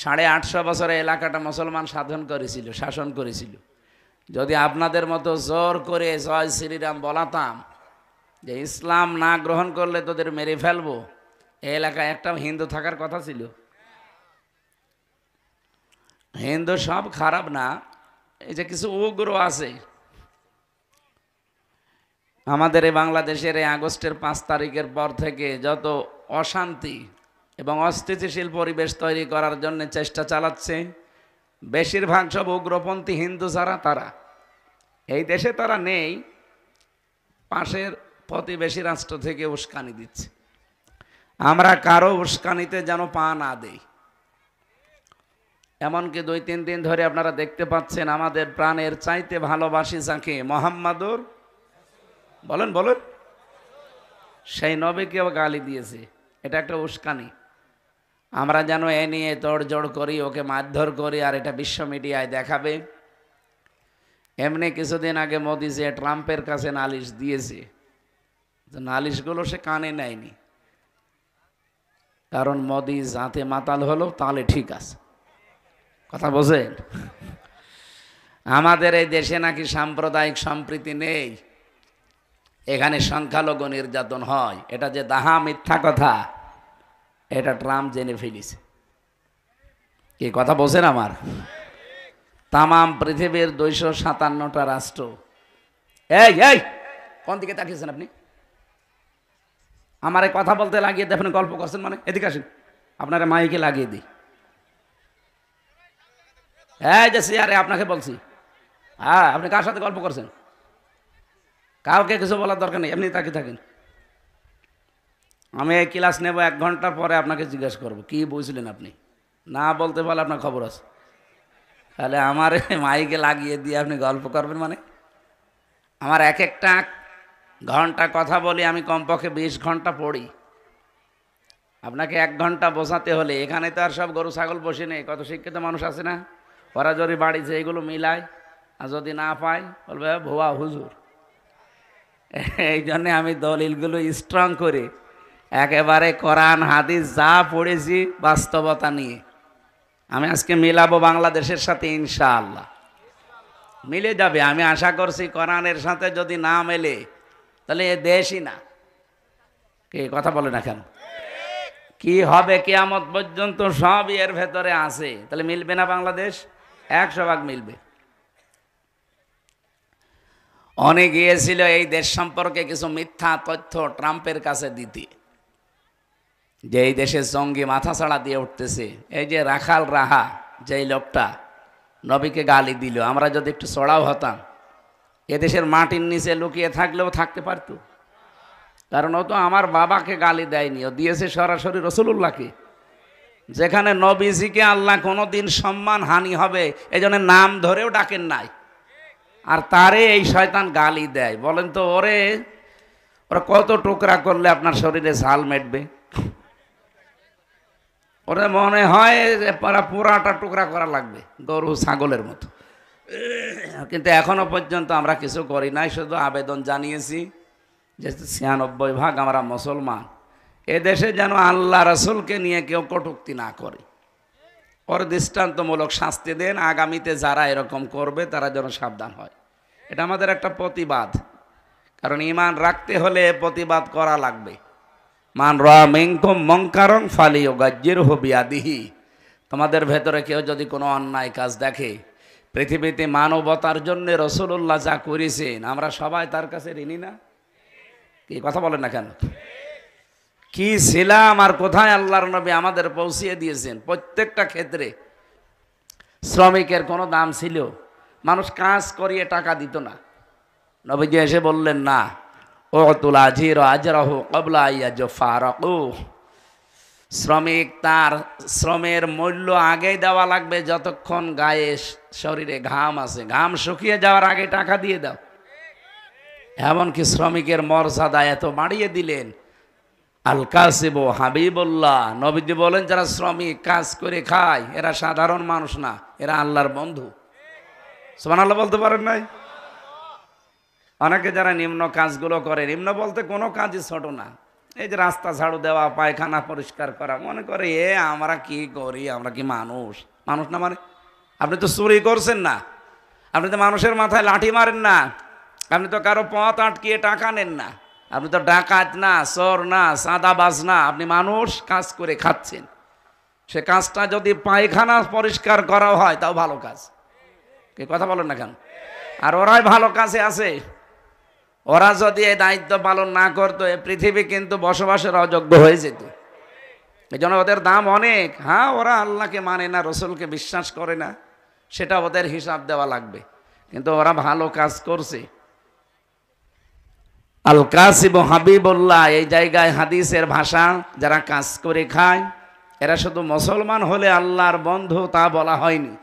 850 বছরে এলাকাটা মুসলমান শাসন করেছিল। যদি আপনাদের মতো জোর করে জয় শ্রীরাম বলাতাম যে ইসলাম না গ্রহণ করলে তোদের মেরে ফেলবো, এই এলাকায় একটা হিন্দু থাকার কথা ছিল? হিন্দু সব খারাপ না, এই যে কিছু উগ্র আছে। আমাদের এই বাংলাদেশের এই আগস্টের 5 তারিখের পর থেকে যত অশান্তি এবং অস্থিতিশীল পরিবেশ তৈরি করার জন্য চেষ্টা চালাচ্ছে, বেশিরভাগ সব উগ্রপন্থী হিন্দু যারা, তারা এই দেশে তারা নেই, পাশের প্রতিবেশী রাষ্ট্র থেকে উস্কানি দিচ্ছে। আমরা কারো উস্কানিতে যেন পা না দেই। এমনকি 2-3 দিন ধরে আপনারা দেখতে পাচ্ছেন আমাদের প্রাণের চাইতে ভালোবাসি যাকে, মোহাম্মদুর বলেন বলেন, সেই নবীকেও গালি দিয়েছে। এটা একটা উস্কানি। আমরা যেন এ নিয়ে তোড়জোড় করি, ওকে মারধর করি, আর এটা বিশ্ব মিডিয়ায় দেখাবে। এমনি কিছুদিন আগে মোদি যে ট্রাম্পের কাছে নালিশ দিয়েছে, নালিশগুলো সে কানে নেয়নি, কারণ মোদি যাতে মাতাল হলো তাহলে ঠিক আছে। কথা বোঝেন? আমাদের এই দেশে নাকি সাম্প্রদায়িক সম্প্রীতি নেই, এখানে সংখ্যালঘু নির্যাতন হয়। এটা যে দাহা মিথ্যা কথা, এটা ট্রাম্প জেনে ফেলেছে। কি কথা বলছেন আমার? তামাম পৃথিবীর 257টা রাষ্ট্র, এই এই কোন দিকে তাকিয়েছেন আপনি? আমারে কথা বলতে লাগিয়ে দেখেন, গল্প করছেন মানে, এদিকে আসেন, আপনারা মাইকে লাগিয়ে দিই। এই যে সিয়ারে আপনাকে বলছি, হ্যাঁ, আপনি কার সাথে গল্প করছেন? কাউকে কিছু বলার দরকার নেই, এমনি তাকিয়ে থাকেন। আমি এই ক্লাস নেব 1 ঘন্টা পরে, আপনাকে জিজ্ঞেস করব কি বুঝলেন আপনি। না বলতে পারলে আপনার খবর আছে। তাহলে আমার মাইকে লাগিয়ে দিয়ে আপনি গল্প করবেন মানে? আমার একটা ঘন্টা কথা বলি, আমি কমপক্ষে 20 ঘন্টা পড়ি। আপনাকে 1 ঘন্টা বোঝাতে হলে, এখানে তো আর সব গরু ছাগল বসে নেই, কত শিক্ষিত মানুষ আছে না? ওরা যদি বাড়িতে এইগুলো মিলায়, আর যদি না পায় বলবে ভুয়া হুজুর। এই জন্যে আমি দলিলগুলো স্ট্রং করে একেবারে কোরআন হাদিস যা পড়েছি বাস্তবতা নিয়ে আমি আজকে মিলাবো বাংলাদেশের সাথে, ইনশাআল্লাহ মিলে যাবে। আমি আশা করছি কোরআনের সাথে যদি না মেলে তাহলে এ দেশই না। কে কথা বলে না কেন? কি হবে কিয়ামত পর্যন্ত সব এর ভেতরে আছে। তাহলে মিলবে না বাংলাদেশ? 100 ভাগ মিলবে। অনেক গিয়েছিল এই দেশ সম্পর্কে কিছু মিথ্যা তথ্য ট্রাম্পের কাছে দিতে, যে এই দেশে জঙ্গি মাথা ছাড়া দিয়ে উঠতেছে। এই যে রাখাল রাহা, যেই লোকটা নবীকে গালি দিল, আমরা যদি একটু চড়াও হতাম, এদেশের মাটির নিচে লুকিয়ে থাকলেও থাকতে পারত। কারণ ও তো আমার বাবাকে গালি দেয়নি, ও দিয়েছে সরাসরি রসুলুল্লাহকে। যেখানে নবীজিকে আল্লাহ কোনোদিন সম্মান হানি হবে এই জন্য নাম ধরেও ডাকেন নাই, আর তারে এই শয়তান গালি দেয়। বলেন তো ওরা কত টুকরা করলে আপনার শরীরে ঝাল মেটবে? ওরা মনে হয় পুরাটা টুকরা করা লাগবে, গরু ছাগলের মতো। কিন্তু এখনো পর্যন্ত আমরা কিছু করি নাই, শুধু আবেদন জানিয়েছি যে 96% আমরা মুসলমান, এদেশে যেন আল্লাহ রাসূলকে নিয়ে কেউ কটূক্তি না করে। ওর দৃষ্টান্তমূলক শাস্তি দেন, আগামীতে যারা এরকম করবে তারা যেন সাবধান হয়। এটা আমাদের একটা প্রতিবাদ, কারণ ঈমান রাখতে হলে প্রতিবাদ করা লাগবে। মান রা মিনকুম মুনকারান ফালিয়ুগাজ্জিরহু বিয়াদিহি। তোমাদের ভেতরে কেউ যদি কোনো অন্যায় কাজ দেখে, পৃথিবীতে মানবতার জন্য রাসূলুল্লাহ যা করেছেন আমরা সবাই তার কাছে ঋণী না? কি কথা বলেন না কেন? কি ছিলাম আর কোথায় আল্লাহর নবী আমাদের পৌঁছিয়ে দিয়েছেন। প্রত্যেকটা ক্ষেত্রে শ্রমিকের কোনো দাম ছিল? মানুষ কাজ করিয়ে টাকা দিত না, নবীজি এসে বললেন না, উতুল আজির আজরাহু ক্বাবলা আইয়াজফারাকু। শ্রমিক তার শ্রমের মূল্য আগেই দেওয়া লাগবে, যতক্ষণ গায়ে শরীরে ঘাম আছে, ঘাম শুকিয়ে যাওয়ার আগে টাকা দিয়ে দাও। এমনকি শ্রমিকের মর্যাদা এত বাড়িয়ে দিলেন। আল কাসিবু হাবিবুল্লাহ, নবীজি বলেন যারা শ্রমিক কাজ করে খায় এরা সাধারণ মানুষ না, এরা আল্লাহর বন্ধু। সুবহানাল্লাহ বলতে পারেন নাই? অনেকে যারা নিম্ন কাজগুলো করে, নিম্ন বলতে কোনো কাজই ছোট না, এই যে রাস্তা ঝাড়ু দেওয়া, পায়খানা পরিষ্কার করা, মনে করে আমরা কি করি, আমরা কি মানুষ? মানুষ না মানে? আপনি তো চুরি করছেন না, আপনি তো মানুষের মাথায় লাঠি মারেন না, আপনি তো কারো পথ আটকিয়ে টাকা নেন না, আপনি তো ডাকাত না, চোর না, চাঁদাবাজ না, আপনি মানুষ, কাজ করে খাচ্ছেন। সে কাজটা যদি পায়খানা পরিষ্কার করা হয় তাও ভালো কাজ। কি কথা বলেন না কেন? আর ওরাই ভালো কাজে আছে। ওরা যদি এই দায়িত্ব পালন না করতো, এই পৃথিবী কিন্তু বসবাসের অযোগ্য হয়ে যেত। এই জন্য ওদের দাম অনেক। হ্যাঁ, ওরা আল্লাহকে মানে না, রসুলকে বিশ্বাস করে না, সেটা ওদের হিসাব দেওয়া লাগবে, কিন্তু ওরা ভালো কাজ করছে। আল কাসিব হাবিবুল্লাহ, এই জায়গায় হাদিসের ভাষা, যারা কাজ করে খায় এরা শুধু মুসলমান হলে আল্লাহর বন্ধু তা বলা হয়নি।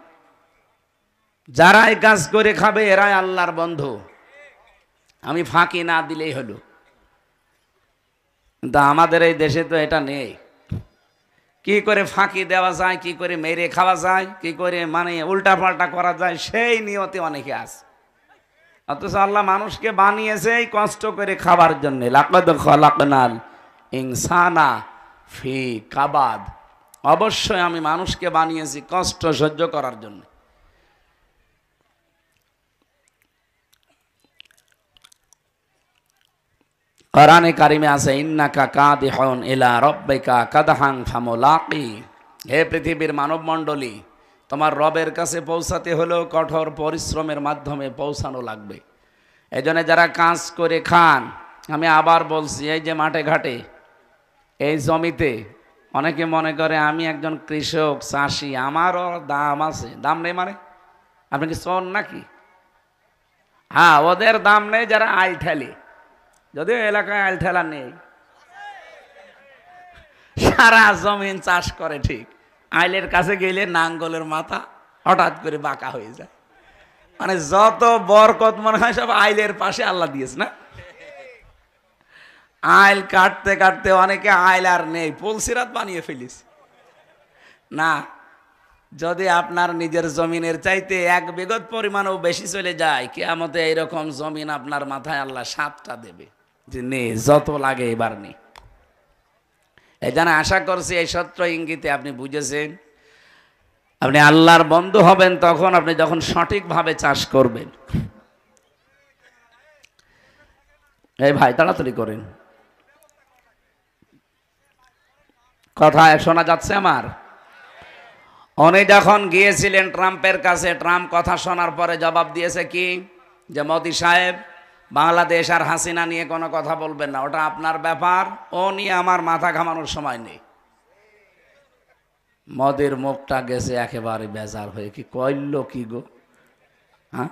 যারাই কাজ করে খাবে এরাই আল্লাহর বন্ধু। আমি ফাঁকি না দিলেই হলো। কিন্তু আমাদের এই দেশে তো এটা নেই। কি করে ফাঁকি দেওয়া যায়, কি করে মেরে খাওয়া যায়, কি করে মানে উল্টা পাল্টা করা যায়, সেই নিয়তে অনেকে আছে। অথচ আল্লাহ মানুষকে বানিয়েছে এই কষ্ট করে খাবার জন্য। লাকাদ খালাকনাল ইনসানা ফি কাবাদ, অবশ্যই আমি মানুষকে বানিয়েছি কষ্ট সহ্য করার জন্য। কোরআনে কারিমে আছে, ইন্নাকা কাদিহুন ইলা রাব্বিকা কাদহান ফামুলাকি। হে পৃথিবীর মানব মণ্ডলী, তোমার রবের কাছে পৌঁছাতে হলেও কঠোর পরিশ্রমের মাধ্যমে পৌঁছানো লাগবে। এই জন্য যারা কাজ করে খান, আমি আবার বলছি, এই যে মাঠে ঘাটে, এই জমিতে, অনেকে মনে করে আমি একজন কৃষক চাষি, আমারও দাম আছে। দাম নেই মানে? আপনি কি চোর নাকি? হ্যাঁ, ওদের দাম নেই যারা আইল ঠেলে। যদিও এলাকায় আইল ঠেলা নেই, সারা জমিন চাষ করে ঠিক, আইলের কাছে গেলে নাঙ্গলের মাথা হঠাৎ করে বাঁকা হয়ে যায়। মানে যত বরকত মনে হয় সব আইলের পাশে আল্লাহ দিয়েছে না? আইল কাটতে কাটতে অনেকে আইল আর নেই, পুলসিরাত বানিয়ে ফেলিস না। যদি আপনার নিজের জমিনের চাইতে 1 বিঘত পরিমাণও বেশি চলে যায়, কিয়ামতে এইরকম জমিন আপনার মাথায় আল্লাহ 7টা দেবে যে নে, যত লাগে এবার নে। এই জন্য আশা করছি এই সত্য ইঙ্গিতে আপনি বুঝেছেন। আপনি আল্লাহর বন্ধু হবেন তখন আপনি যখন সঠিকভাবে চাষ করবেন। এই ভাই তাড়াতাড়ি করেন, কথা শোনা যাচ্ছে আমার? উনি যখন গিয়েছিলেন ট্রাম্পের কাছে, ট্রাম্প কথা শোনার পরে জবাব দিয়েছে কি, যে মোদি সাহেব, বাংলাদেশ আর হাসিনা নিয়ে কোনো কথা বলবেন না, ওটা আপনার ব্যাপার, ও নিয়ে আমার মাথা ঘামানোর সময় নেই। মোদির মুখটা গেছে একেবারে বেজার হয়ে, কি কইল কি গো, হ্যাঁ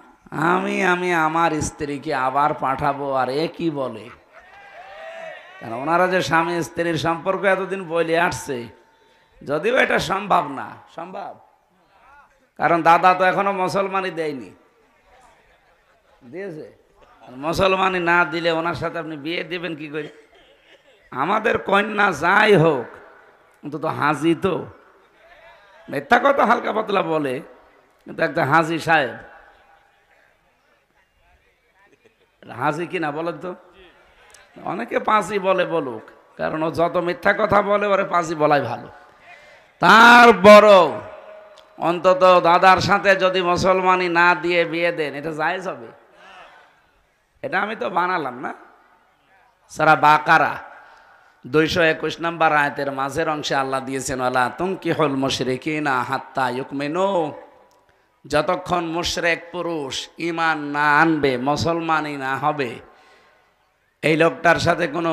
আমি আমার স্ত্রীকে আবার পাঠাবো, আর এ কি বলে? কারণ ওনারা যে স্বামী স্ত্রীর সম্পর্ক এতদিন বলে আসছে, যদিও এটা সম্ভব না। সম্ভব? কারণ দাদা তো এখনো মুসলমানই দেয়নি, দিয়েছে? মুসলমানই না দিলে ওনার সাথে আপনি বিয়ে দেবেন কি করে? আমাদের কন্যা যাই হোক, অন্তত হাজি তো, মিথ্যা কথা হালকা পাতলা বলে, কিন্তু একটা হাজি সাহেব, হাজি কিনা বলেন তো? অনেকে পাঁচই বলে, বলুক, কারণ ও যত মিথ্যা কথা বলে ওরে পাঁচই বলাই ভালো। তারপরও অন্তত দাদার সাথে যদি মুসলমানি না দিয়ে বিয়ে দেন, এটা জায়েজ হবে? এটা আমি তো বানালাম না। সারা বাকারা 221 নম্বর আয়াতের মাঝের অংশে আল্লাহ দিয়েছেন, ওয়ালা তুনকিহুল মুশরিকিনা হাত্তা ইউমিনু, যতক্ষণ মুশরিক পুরুষ ঈমান না আনবে, মুসলমানই না হবে, এই লোকটার সাথে কোনো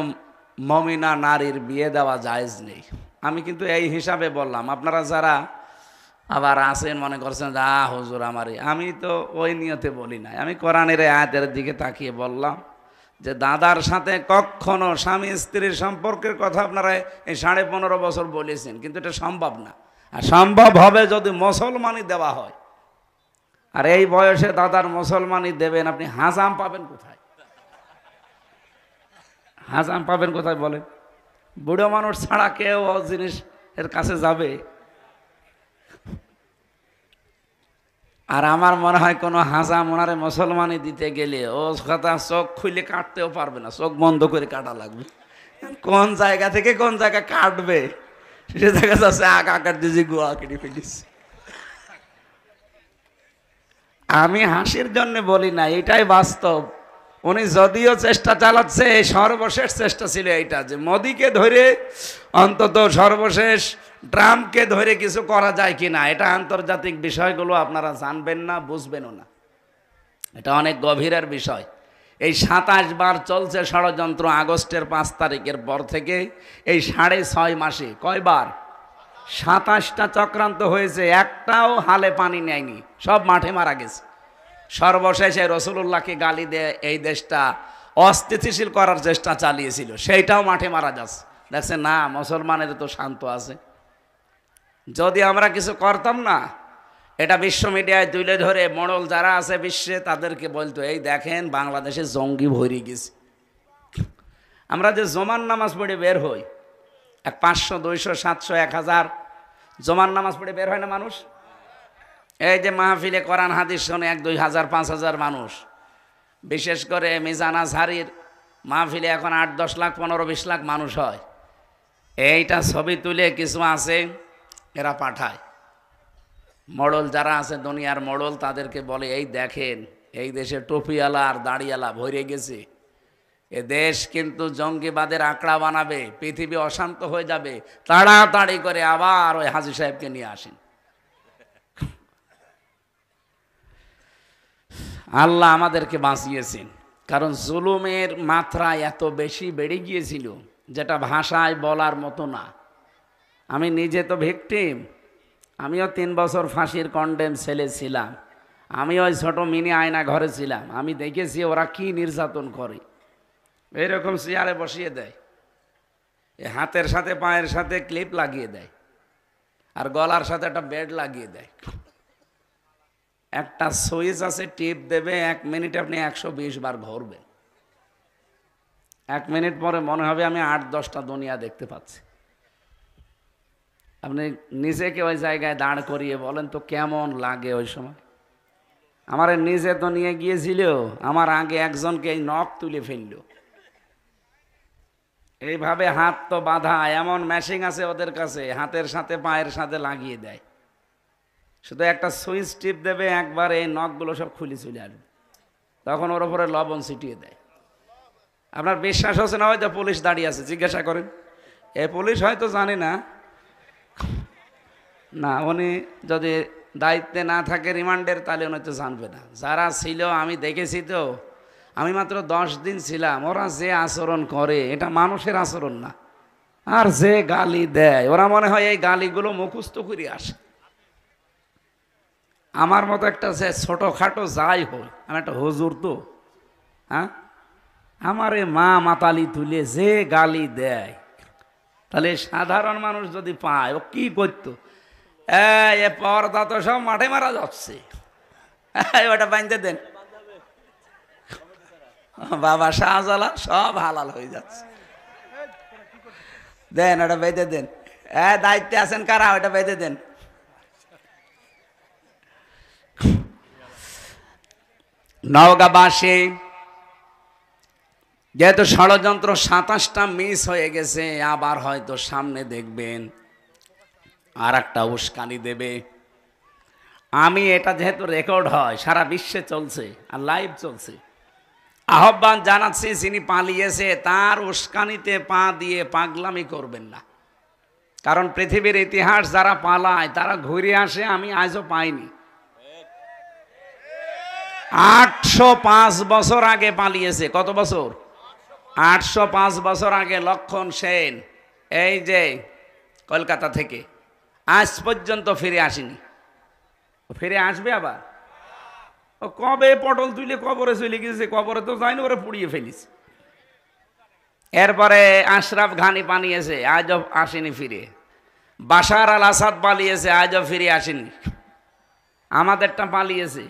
মুমিনা নারীর বিয়ে দেওয়া জায়েজ নেই। আমি কিন্তু এই হিসাবে বললাম, আপনারা যারা আবার আছেন মনে করছেন যে হুজুর আমারই, আমি তো ওই নিয়তে বলি না। আমি কোরআনের আয়াতের দিকে তাকিয়ে বললাম যে দাদার সাথে কখনো স্বামী স্ত্রীর সম্পর্কের কথা আপনারা এই 15.5 বছর বলেছেন, কিন্তু এটা সম্ভব না। আর সম্ভব হবে যদি মুসলমানই দেওয়া হয়। আর এই বয়সে দাদার মুসলমানই দেবেন, আপনি হাজাম পাবেন কোথায়? হাজাম পাবেন কোথায় বলেন? বুড়ো মানুষ ছাড়া কেউ ও জিনিস এর কাছে যাবে? আর আমার মনে হয় কোনো হাজাম ওনারে মুসলমানি দিতে গেলে ও কথা চোখ খুলে কাটতেও পারবে না, চোখ বন্ধ করে কাটা লাগবে, কোন জায়গা থেকে কোন জায়গা কাটবে সে দেখা যাচ্ছে আকার দিয়েছি গোয়া কেটে ফেলিস। আমি হাসির জন্য বলি না, এটাই বাস্তব। উনি যদিও চেষ্টা চালাচ্ছে, সর্বশেষ চেষ্টা ছিল এইটা যে মোদিকে ধরে অন্তত সর্বশেষ ট্রাম্পকে ধরে কিছু করা যায় কিনা। এটা আন্তর্জাতিক বিষয়গুলো আপনারা জানবেন না, বুঝবেনও না, এটা অনেক গভীরের বিষয়। এই 27 বার চলছে ষড়যন্ত্র আগস্টের 5 তারিখের পর থেকে। এই 6.5 মাসে কয়বার 27টা চক্রান্ত হয়েছে, একটাও হালে পানি নেয়নি, সব মাঠে মারা গেছে। সর্বশেষে রসুলুল্লাহকে গালি দিয়ে এই দেশটা অস্থিতিশীল করার চেষ্টা চালিয়েছিল, সেইটাও মাঠে মারা যাচ্ছে। দেখছে না, মুসলমানের তো শান্ত আছে। যদি আমরা কিছু করতাম না, এটা বিশ্ব মিডিয়ায় তুলে ধরে মোড়ল যারা আছে বিশ্বে তাদেরকে বলতো, এই দেখেন বাংলাদেশে জঙ্গি ভরে গেছে। আমরা যে জমান নামাজ পড়ে বের হই, 500, 200, 700, 1000 জমান নামাজ পড়ে বের হয় না মানুষ? এই যে মাহফিলে কোরআন হাদিস শোনে 1-2 হাজার 5 হাজার মানুষ, বিশেষ করে মিজান আজহারির মাহফিলে এখন 8-10 লাখ 15-20 লাখ মানুষ হয়। এইটা ছবি তুলে কিছু আছে এরা পাঠায়, মোড়ল যারা আছে দুনিয়ার মোড়ল, তাদেরকে বলে, এই দেখেন এই দেশে টুপিওয়ালা আর দাড়িওয়ালা ভরে গেছে, এ দেশ কিন্তু জঙ্গিবাদের আঁকড়া বানাবে, পৃথিবী অশান্ত হয়ে যাবে, তাড়াতাড়ি করে আবার ওই হাজী সাহেবকে নিয়ে আসেন। আল্লাহ আমাদেরকে বাঁচিয়েছেন, কারণ জুলুমের মাত্রা এত বেশি বেড়ে গিয়েছিল যেটা ভাষায় বলার মতো না। আমি নিজে তো ভিকটিম, আমিও 3 বছর ফাঁসির কন্ডেম ছেলে ছিলাম, আমি ওই ছোট মিনি আয়না ঘরে ছিলাম, আমি দেখেছি ওরা কি নির্যাতন করে। এইরকম চেয়ারে বসিয়ে দেয়, এ হাতের সাথে পায়ের সাথে ক্লিপ লাগিয়ে দেয়, আর গলার সাথে একটা বেড লাগিয়ে দেয়। একটা সুইচ আছে, টিপ দেবে, 1 মিনিটে আপনি 120 বার ঘুরবেন। 1 মিনিট পরে মনে হবে আমি 8-10টা দুনিয়া দেখতে পাচ্ছি। আপনি নিজেকে ওই জায়গায় দাঁড় করিয়ে বলেন তো কেমন লাগে ওই সময়। আমার নিজে তো নিয়ে গিয়েছিল, আমার আগে একজনকে এই নখ তুলে ফেলল। এইভাবে হাত তো বাঁধা, এমন মেশিন আছে ওদের কাছে, হাতের সাথে পায়ের সাথে লাগিয়ে দেয়, শুধু একটা সুইচ টিপ দেবে, একবার এই নখগুলো সব খুলে চলে আসবে, তখন ওর উপরে লবণ ছিটিয়ে দেয়। আপনার বিশ্বাস হচ্ছে না? হয়তো পুলিশ দাঁড়িয়ে আছে, জিজ্ঞাসা করেন, এ পুলিশ হয়তো জানে না, না উনি যদি দায়িত্বে না থাকে রিমান্ডের, তাহলে উনি তো জানবে না। যারা ছিল আমি দেখেছি তো, আমি মাত্র 10 দিন ছিলাম, ওরা যে আচরণ করে এটা মানুষের আচরণ না। আর যে গালি দেয়, ওরা মনে হয় এই গালিগুলো মুখস্থ করে আসে। আমার মতো একটা যে ছোটোখাটো যাই হোক, আমি একটা হুজুর তো, হ্যাঁ, আমারে মা মাতালি তুলে যে গালি দেয়, তাহলে সাধারণ মানুষ যদি পায় ও কি করতো? এ পর্দা তো সব মাঠে মারা যাচ্ছে, ওটা বাঁধতে দেন, বাবা শাহজালাল সব হালাল হয়ে যাচ্ছে, দেন ওটা বেঁধে দেন। দায়িত্বে আছেন কারা, ওটা বেঁধে দেন। নওগাঁবাসী যেহেতু ষড়যন্ত্র 27টা মিস হয়ে গেছে, আবার হয়তো সামনে দেখবেন আর একটা উস্কানি দেবে। আমি এটা যেহেতু রেকর্ড হয়, সারা বিশ্বে চলছে আর লাইভ চলছে, আহ্বান জানাচ্ছি, যিনি পালিয়েছে তার উস্কানিতে পা দিয়ে পাগলামি করবেন না। কারণ পৃথিবীর ইতিহাস যারা পালায় তারা ঘুরে আসে, আমি আজও পাইনি। 805 বছর আগে পালিয়েছে। কত বছর? 805 বছর আগে লক্ষণ সেন এই যে কলকাতা থেকে আজ পর্যন্ত ফিরে আসেনি। ফিরে আসবে আবার। ও কবে পটল তুলে কবরে চলে গেছে, কবরে তো যায়নি, ওরা পুড়িয়ে ফেলিস। এরপরে আশরাফ ঘানি পালিয়েছে, আজও আসেনি ফিরে। বাশার আল আসাদ পালিয়েছে, আজও ফিরে আসেনি। আমাদেরটা পালিয়েছে।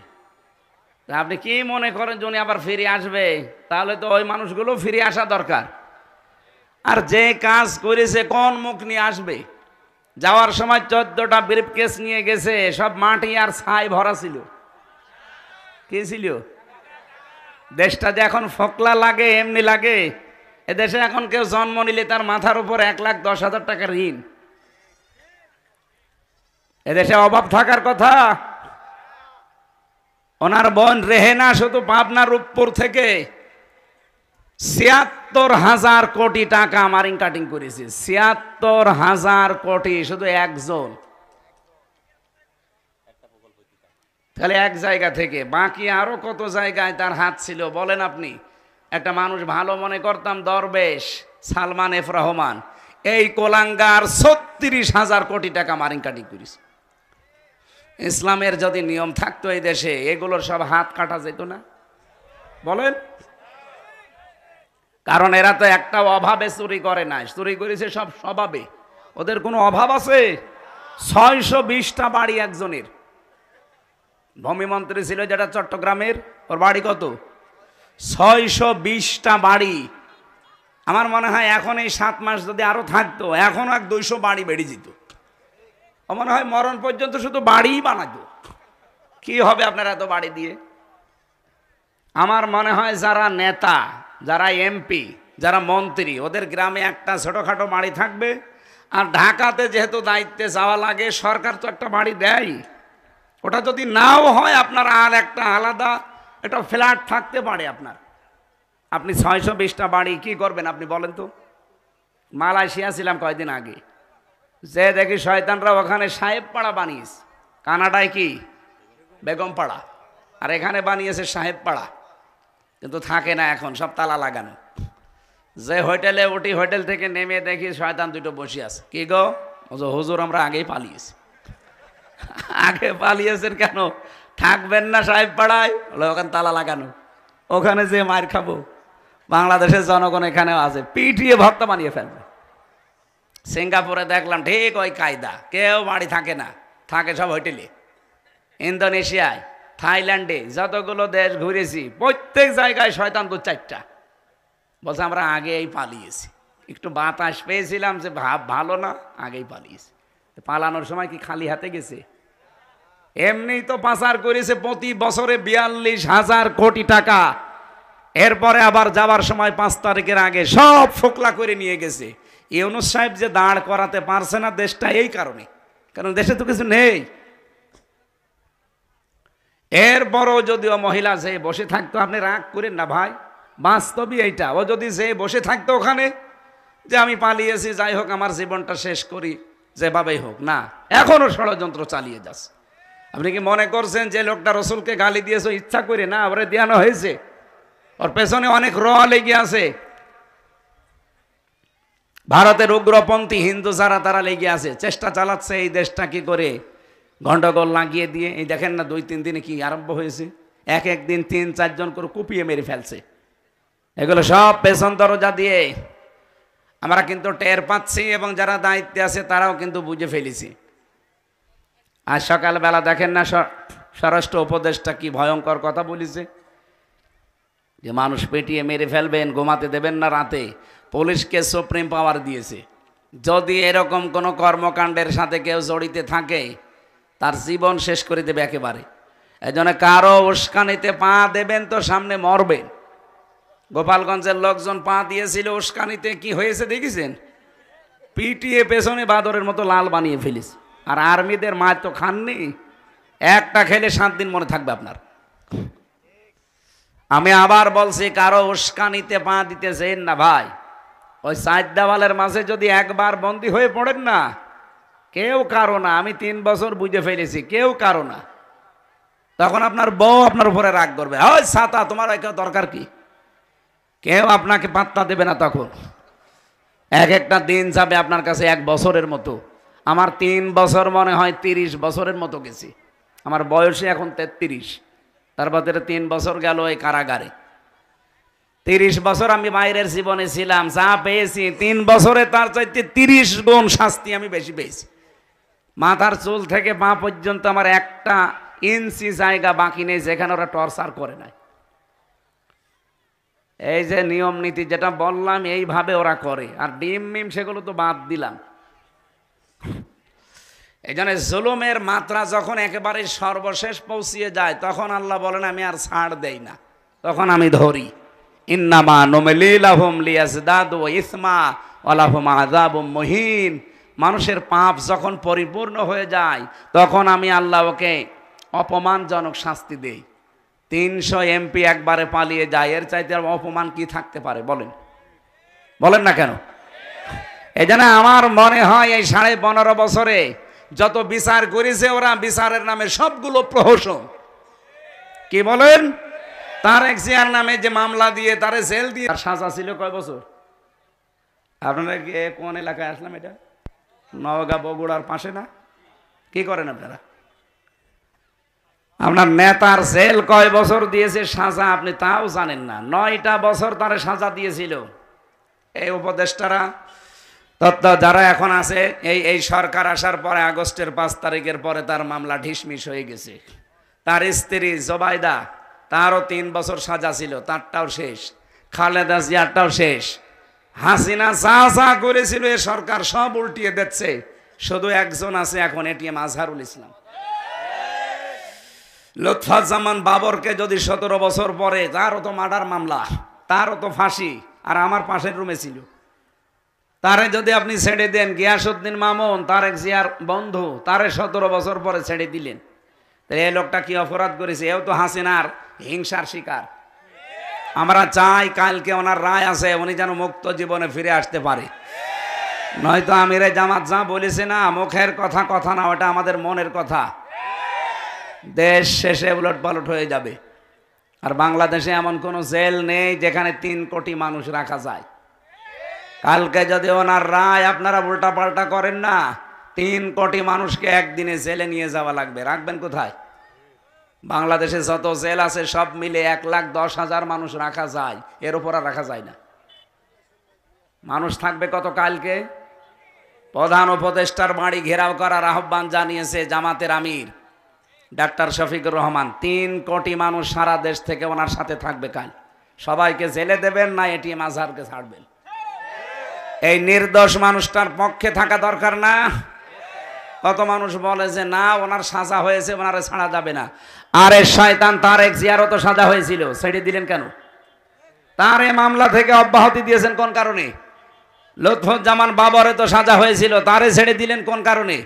আপনি কি মনে করেন যদি আবার ফিরে আসবে? তাহলে তো ওই মানুষগুলো ফিরে আসা দরকার। আর যে কাজ করেছে কোন মুখ নিয়ে আসবে? যাওয়ার সময় 14টা ব্রিফকেস নিয়ে গেছে, সব মাটি আর ছাই ভরা ছিল। কি ছিল? দেশটা যে এখন ফকলা লাগে এমনি লাগে, এদেশে এখন কেউ জন্ম নিলে তার মাথার উপর 1,10,000 টাকা ঋণ। এদেশে অভাব থাকার কথা। ওনার বোন রেহেনা শুধু পাবনা রূপপুর থেকে ৭৬,০০০ কোটি টাকা মারিং কাটিং করেছে। ৭৬,০০০ কোটি শুধু একজন, তাহলে এক জায়গা থেকে। বাকি আরো কত জায়গায় তার হাত ছিল বলেন আপনি। একটা মানুষ ভালো মনে করতাম, দরবেশ সালমান এফ রহমান, এই কোলাঙ্গার ৩৬,০০০ কোটি টাকা মারিং কাটিং করেছে। ইসলামের যদি নিয়ম থাকতো এই দেশে, এগুলোর সব হাত কাটা যেত না বলেন? কারণ এরা তো একটা অভাবে চুরি করে না, চুরি করেছে সব স্বভাবে। ওদের কোনো অভাব আছে? ৬২০টা বাড়ি একজনের। ভূমিমন্ত্রী ছিল যেটা চট্টগ্রামের, ওর বাড়ি কত? ৬২০টা বাড়ি। আমার মনে হয় এখন এই ৭ মাস যদি আরো থাকতো, এখন ২০০ বাড়ি বেড়ে যেত। মনে হয় মরণ পর্যন্ত শুধু বাড়িই বানাতো। কি হবে আপনারা এত বাড়ি দিয়ে? আমার মনে হয় যারা নেতা, যারা এমপি, যারা মন্ত্রী, ওদের গ্রামে একটা ছোটখাটো বাড়ি থাকবে। আর ঢাকাতে যেহেতু দায়িত্বে যাওয়া লাগে, সরকার তো একটা বাড়ি দেয়। ওটা যদি নাও হয়, আপনার আর একটা আলাদা একটা ফ্ল্যাট থাকতে পারে আপনার। আপনি ৬২০টা বাড়ি কি করবেন আপনি বলেন তো? মালয়েশিয়া ছিলাম কয়েকদিন আগে, যে দেখি শয়তানরা ওখানে সাহেব পাড়া বানিয়েছে। কানাডায় কি বেগম পাড়া, আর এখানে বানিয়েছে সাহেব পাড়া। কিন্তু থাকে না, এখন সব তালা লাগানো। যে হোটেলে উঠি, হোটেল থেকে নেমে দেখি শয়তান দুটো বসে আছে। কি গো? হুজুর আমরা আগেই পালিয়েছি। আগে পালিয়েছেন কেন? থাকবেন না সাহেব পাড়ায়? ওখানে তালা লাগানো, ওখানে যে মার খাবো। বাংলাদেশের জনগণ এখানেও আছে, পিটিয়ে ভর্তা বানিয়ে ফেলবে। সিঙ্গাপুরে দেখলাম ঠিক ওই কায়দা, কেউ বাড়ি থাকে না, থাকে সব হোটেলে। ইন্দোনেশিয়ায়, থাইল্যান্ডে, যতগুলো দেশ ঘুরেছি প্রত্যেক জায়গায় শয়তান ২-৪টা। বলছে আমরা আগেই পালিয়েছি, একটু বাতাস পেয়েছিলাম যে ভালো না, আগেই পালিয়েছি। পালানোর সময় কি খালি হাতে গেছে? এমনি তো পাচার করেছে প্রতি বছরে ৪২,০০০ কোটি টাকা। এরপরে আবার যাবার সময় ৫ তারিখের আগে সব ফোকলা করে নিয়ে গেছে। ইউনূস সাহেব যে দাঁড় করাতে পারছে না দেশটা, এই কারণে, কারণ দেশে তো কিছু নেই। এরপরও যদিও মহিলা যে বসে থাকতো, আপনি রাগ করেন না ভাই, বাস্তবই এইটা। ও যদি যে বসে থাকতো ওখানে, যে আমি পালিয়েছি, যাই হোক আমার জীবনটা শেষ করি যেভাবেই হোক, না, এখনো ষড়যন্ত্র চালিয়ে যাচ্ছে। আপনি কি মনে করছেন যে লোকটা রসুলকে গালি দিয়েছে ইচ্ছা করে? না, ওরে দেওয়ানো হয়েছে। ওর পেছনে অনেক র লেগে আছে। ভারতের উগ্রপন্থী হিন্দু যারা, তারা লেগে আছে, চেষ্টা চালাচ্ছে এই দেশটা কি করে গন্ডগোল লাগিয়ে দিয়ে। এই দেখেন না ২-৩ দিনে কি আরম্ভ হয়েছে, এক দিন ৩-৪ জন করে কুপিয়ে মেরে ফেলছে। এগুলো সব পেছন দরজা দিয়ে আমরা কিন্তু টের পাচ্ছি, এবং যারা দায়িত্বে আছে তারাও কিন্তু বুঝে ফেলেছি। আজ সকালবেলা দেখেন না স্বরাষ্ট্র উপদেষ্টা কি ভয়ঙ্কর কথা বলেছে, যে মানুষ পেটিয়ে মেরে ফেলবেন, ঘুমাতে দেবেন না রাতে। পুলিশকে সুপ্রিম পাওয়ার দিয়েছে, যদি এরকম কোনো কর্মকাণ্ডের সাথে কেউ জড়িত থাকে তার জীবন শেষ করে দেবে একেবারে। এজন্য কারো উস্কানিতে পা দেবেন তো সামনে মরবেন। গোপালগঞ্জের লোকজন পা দিয়েছিল উস্কানিতে, কি হয়েছে দেখেছেন? পিটিয়ে পেছনে বাদরের মতো লাল বানিয়ে ফেলিস। আর আর্মিদের মাছ তো খাননি, একটা খেলে 7 দিন মনে থাকবে আপনার। আমি আবার বলছি, কারো উস্কানিতে পা দিতে চান না ভাই। ওই 4 দেওয়ালের মাঝে যদি একবার বন্দী হয়ে পড়েন না, কেউ কারো না। আমি 3 বছর বুঝে ফেলেছি, কেউ কারো না। তখন আপনার বউ আপনার উপরে রাগ করবে, ওই ছাতা তোমার কেউ দরকার কি? কেউ আপনাকে পাত্তা দেবে না। তখন একটা দিন যাবে আপনার কাছে 1 বছরের মতো। আমার 3 বছর মনে হয় 30 বছরের মতো গেছি। আমার বয়সে এখন 33, তার ভিতরে 3 বছর গেল এই কারাগারে। 30 বছর আমি বাইরের জীবনে ছিলাম, যা পেয়েছি 3 বছরে তার চাইতে 30 গুণ শাস্তি আমি বেশি পেয়েছি। মাথার চুল থেকে পা পর্যন্ত আমার 1 ইঞ্চি জায়গা বাকি নেই যেখানে ওরা টর্চার করে নাই। এই যে নিয়ম নীতি যেটা বললাম, এইভাবে ওরা করে। আর ডিম মিম সেগুলো তো বাদ দিলাম। এই জন্য জুলুমের মাত্রা যখন একেবারে সর্বশেষ পৌঁছিয়ে যায়, তখন আল্লাহ বলেন আমি আর ছাড় দেই না, তখন আমি ধরি। ইন্নামা নুমলি লাহুম লিয়াজদাদু ইসমা ওয়া লাহুম আযাবুম মুহিন। মানুষের পাপ যখন পরিপূর্ণ হয়ে যায় তখন আমি আল্লাহ ওকে অপমানজনক শাস্তি দেই। 300 এমপি একবারে পালিয়ে যায়, এর চাইতে আর অপমান কি থাকতে পারে বলেন? বলেন না কেন? এই জন্য আমার মনে হয় এই 15.5 বছরে যত বিচার করেছে ওরা, বিচারের নামে সবগুলো প্রহসন। কি বলেন? তারেক জিয়ার নামে যে মামলা দিয়ে তারে জেল দিয়ে সাজা ছিল কয় বছর? আপনারা কোন এলাকায় আসলাম? এটা নওগাঁ বগুড়ার পাশে না? কি করেন আপনারা? আপনার নেতার জেল কয় বছর দিয়েছে সাজা আপনি তাও জানেন না। 9টা বছর তারে সাজা দিয়েছিল এই উপদেষ্টারা। যারা এখন আছে এই সরকার আসার পরে আগস্টের 5 তারিখের পরে তার মামলা ঢিসমিস হয়ে গেছে। তার স্ত্রী জোবাইদা, তারও 3 বছর সাজা ছিল, তারটাও শেষ। খালেদা জিয়ারটাও শেষ। হাসিনা যা যা করেছিল এ সরকার সব উল্টিয়ে দিচ্ছে। শুধু একজন আছে এখন, এটিএম আজহারুল ইসলাম। লুৎফুজ্জামান বাবরকে যদি 17 বছর পরে, তারও তো মার্ডার মামলা, তারও তো ফাঁসি, আর আমার পাশের রুমে ছিল। তারে যদি আপনি ছেড়ে দেন, গিয়াসউদ্দিন মামুন তারেক জিয়ার বন্ধু, তারে 17 বছর পরে ছেড়ে দিলেন, তাহলে এই লোকটা কি অপরাধ করেছে? এও তো হাসিনার হিংসার শিকার। আমরা চাই কালকে ওনার রায় আছে, উনি যেন মুক্ত জীবনে ফিরে আসতে পারে। নয়তো আমিরে জামাত যা বলেছে না, মুখের কথা কথা না, ওটা আমাদের মনের কথা। দেশ শেষে উলট পালট হয়ে যাবে। আর বাংলাদেশে এমন কোনো জেল নেই যেখানে 3 কোটি মানুষ রাখা যায়। কালকে যদি ওনার রায় আপনারা উল্টা পাল্টা করেন না, 3 কোটি মানুষকে একদিনে জেলে নিয়ে যাওয়া লাগবে। রাখবেন কোথায়? বাংলাদেশে যত জেল আছে সব মিলে 1,10,000 মানুষ রাখা যায়, এর উপর আর রাখা যায় না। মানুষ থাকবে কত? কালকে প্রধান উপদেষ্টার বাড়ি ঘেরাও করার আহ্বান জানিয়েছে জামাতের আমির ডাক্তার শফিকুর রহমান। 3 কোটি মানুষ সারা দেশ থেকে ওনার সাথে থাকবে কাল। সবাইকে জেলে দেবেন না এটিএম আজহারকে ছাড়বেন? এই নির্দোষ মানুষটার পক্ষে থাকা দরকার না? কত মানুষ বলে যে না ওনার সাজা হয়েছে, ওনারে ছাড়া যাবে না। আরে শয়তান, তারেক জিয়ারও তো সাজা হয়েছিল, ছেড়ে দিলেন কেন? তার এই মামলা থেকে অব্যাহতি দিয়েছেন কোন কারণে? লুৎফুজ্জামান বাবরে তো সাজা হয়েছিল, তারে ছেড়ে দিলেন কোন কারণে?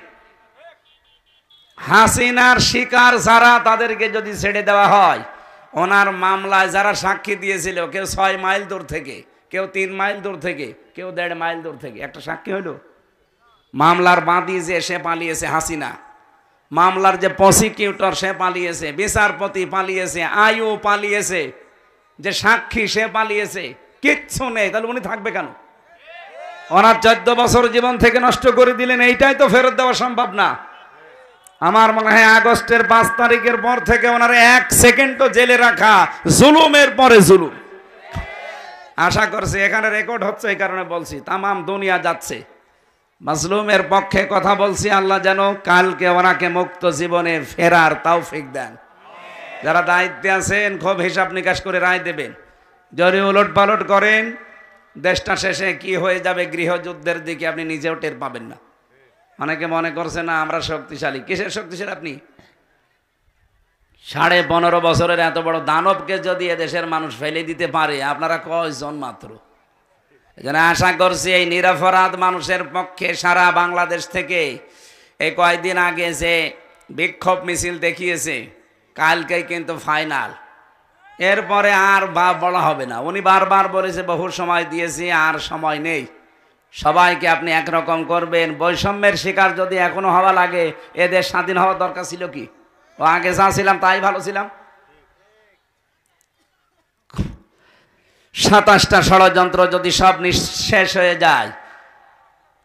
হাসিনার শিকার যারা, তাদেরকে যদি ছেড়ে দেওয়া হয়, ওনার মামলায় যারা সাক্ষী দিয়েছিল, কেউ 6 মাইল দূর থেকে, কেউ 3 মাইল দূর থেকে, কেউ 1.5 মাইল দূর থেকে, একটা সাক্ষী হইল। মামলার বাদী যে সে পালিয়েছে হাসিনা, মামলার যে প্রসিকিউটর সে পালিয়েছে, বিচারপতি পালিয়েছে, আইও পালিয়েছে, যে সাক্ষী সে পালিয়েছে, কিচ্ছু নেই। তাহলে উনি থাকবে কেন? ওনার 14 বছর জীবন থেকে নষ্ট করে দিলেন, এইটাই তো ফেরত দেওয়া সম্ভব না। আমার মনে হয় আগস্টের 5 তারিখের পর থেকে ওনার 1 সেকেন্ডও জেলে রাখা জুলুমের পরে জুলুম। আশা করছি এখানে রেকর্ড হচ্ছে, এই কারণে বলছি, তামাম দুনিয়া যাচ্ছে। মাজলুমের পক্ষে কথা বলছি, আল্লাহ যেন কালকে ওনাকে মুক্ত জীবনে ফেরার তৌফিক দেন। যারা দায়িত্বে আছেন খুব হিসাব নিকাশ করে রায় দেবেন। যদি উলট পালট করেন, দেশটা শেষে কি হয়ে যাবে গৃহযুদ্ধের দিকে আপনি নিজেও টের পাবেন না। অনেকে মনে করছে না আমরা শক্তিশালী। কিসের শক্তিশালী আপনি? 15.5 বছরের এত বড় দানবকে যদি এদেশের মানুষ ফেলে দিতে পারে, আপনারা কয়জন মাত্র? এজন্য আশা করছি এই নিরপরাধ মানুষের পক্ষে সারা বাংলাদেশ থেকে এই কয়েকদিন আগে যে বিক্ষোভ মিছিল দেখিয়েছে, কালকে কিন্তু ফাইনাল। এরপরে আর বলা হবে না। উনি বারবার বলেছে, বহু সময় দিয়েছি, আর সময় নেই। সবাইকে আপনি একরকম করবেন। বৈষম্যের শিকার যদি এখনো হওয়া লাগে, এদের স্বাধীন হওয়ার দরকার ছিল কি? ও আগে যা ছিলাম তাই ভালো ছিলাম। 27টা ষড়যন্ত্র যদি সব নিঃশেষ হয়ে যায়,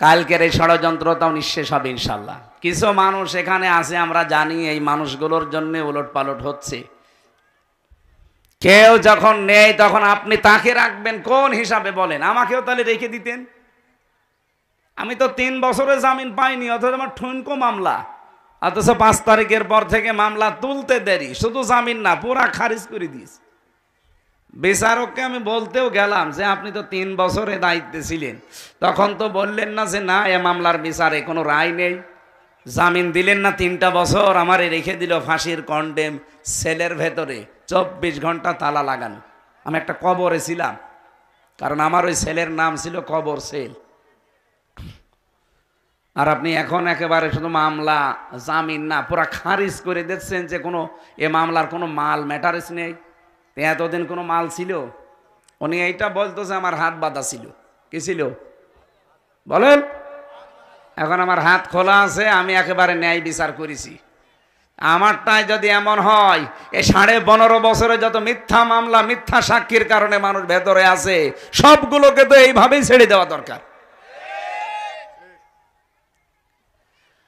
কালকের এই ষড়যন্ত্রটাও নিঃশেষ হবে ইনশাল্লাহ। কিছু মানুষ এখানে আছে, আমরা জানি এই মানুষগুলোর জন্য উলট পালট হচ্ছে। কেউ যখন নেই তখন আপনি তাকে রাখবেন কোন হিসাবে বলেন? আমাকেও তাহলে রেখে দিতেন। আমি তো 3 বছরে জামিন পাইনি, অথচ আমার ঠুনকো মামলা, অথচ 5 তারিখের পর থেকে মামলা তুলতে দেরি। শুধু জামিন না, পুরা খারিজ করে দিয়েছে। বিচারককে আমি বলতেও গেলাম যে আপনি তো 3 বছরে দায়িত্বে ছিলেন, তখন তো বললেন না যে না এ মামলার বিচারে কোনো রায় নেই। জামিন দিলেন না 3টা বছর, আমারে রেখে দিল ফাঁসির কন্ডেম সেলের ভেতরে, 24 ঘন্টা তালা লাগানো। আমি একটা কবরে ছিলাম, কারণ আমার ওই সেলের নাম ছিল কবর সেল। আর আপনি এখন একেবারে শুধু মামলা জামিন না পুরা খারিজ করে দিচ্ছেন যে কোনো এ মামলার কোনো মাল ম্যাটারেস নেই। এতদিন কোনো মাল ছিল? উনি এইটা বলতো যে আমার হাত বাঁধা ছিল। কি ছিল বলেন? এখন আমার হাত খোলা আছে, আমি একেবারে ন্যায় বিচার করেছি। আমারটাই যদি এমন হয়, এই 15.5 বছরে যত মিথ্যা মামলা মিথ্যা সাক্ষীর কারণে মানুষ ভেতরে আছে, সবগুলোকে তো এইভাবেই ছেড়ে দেওয়া দরকার।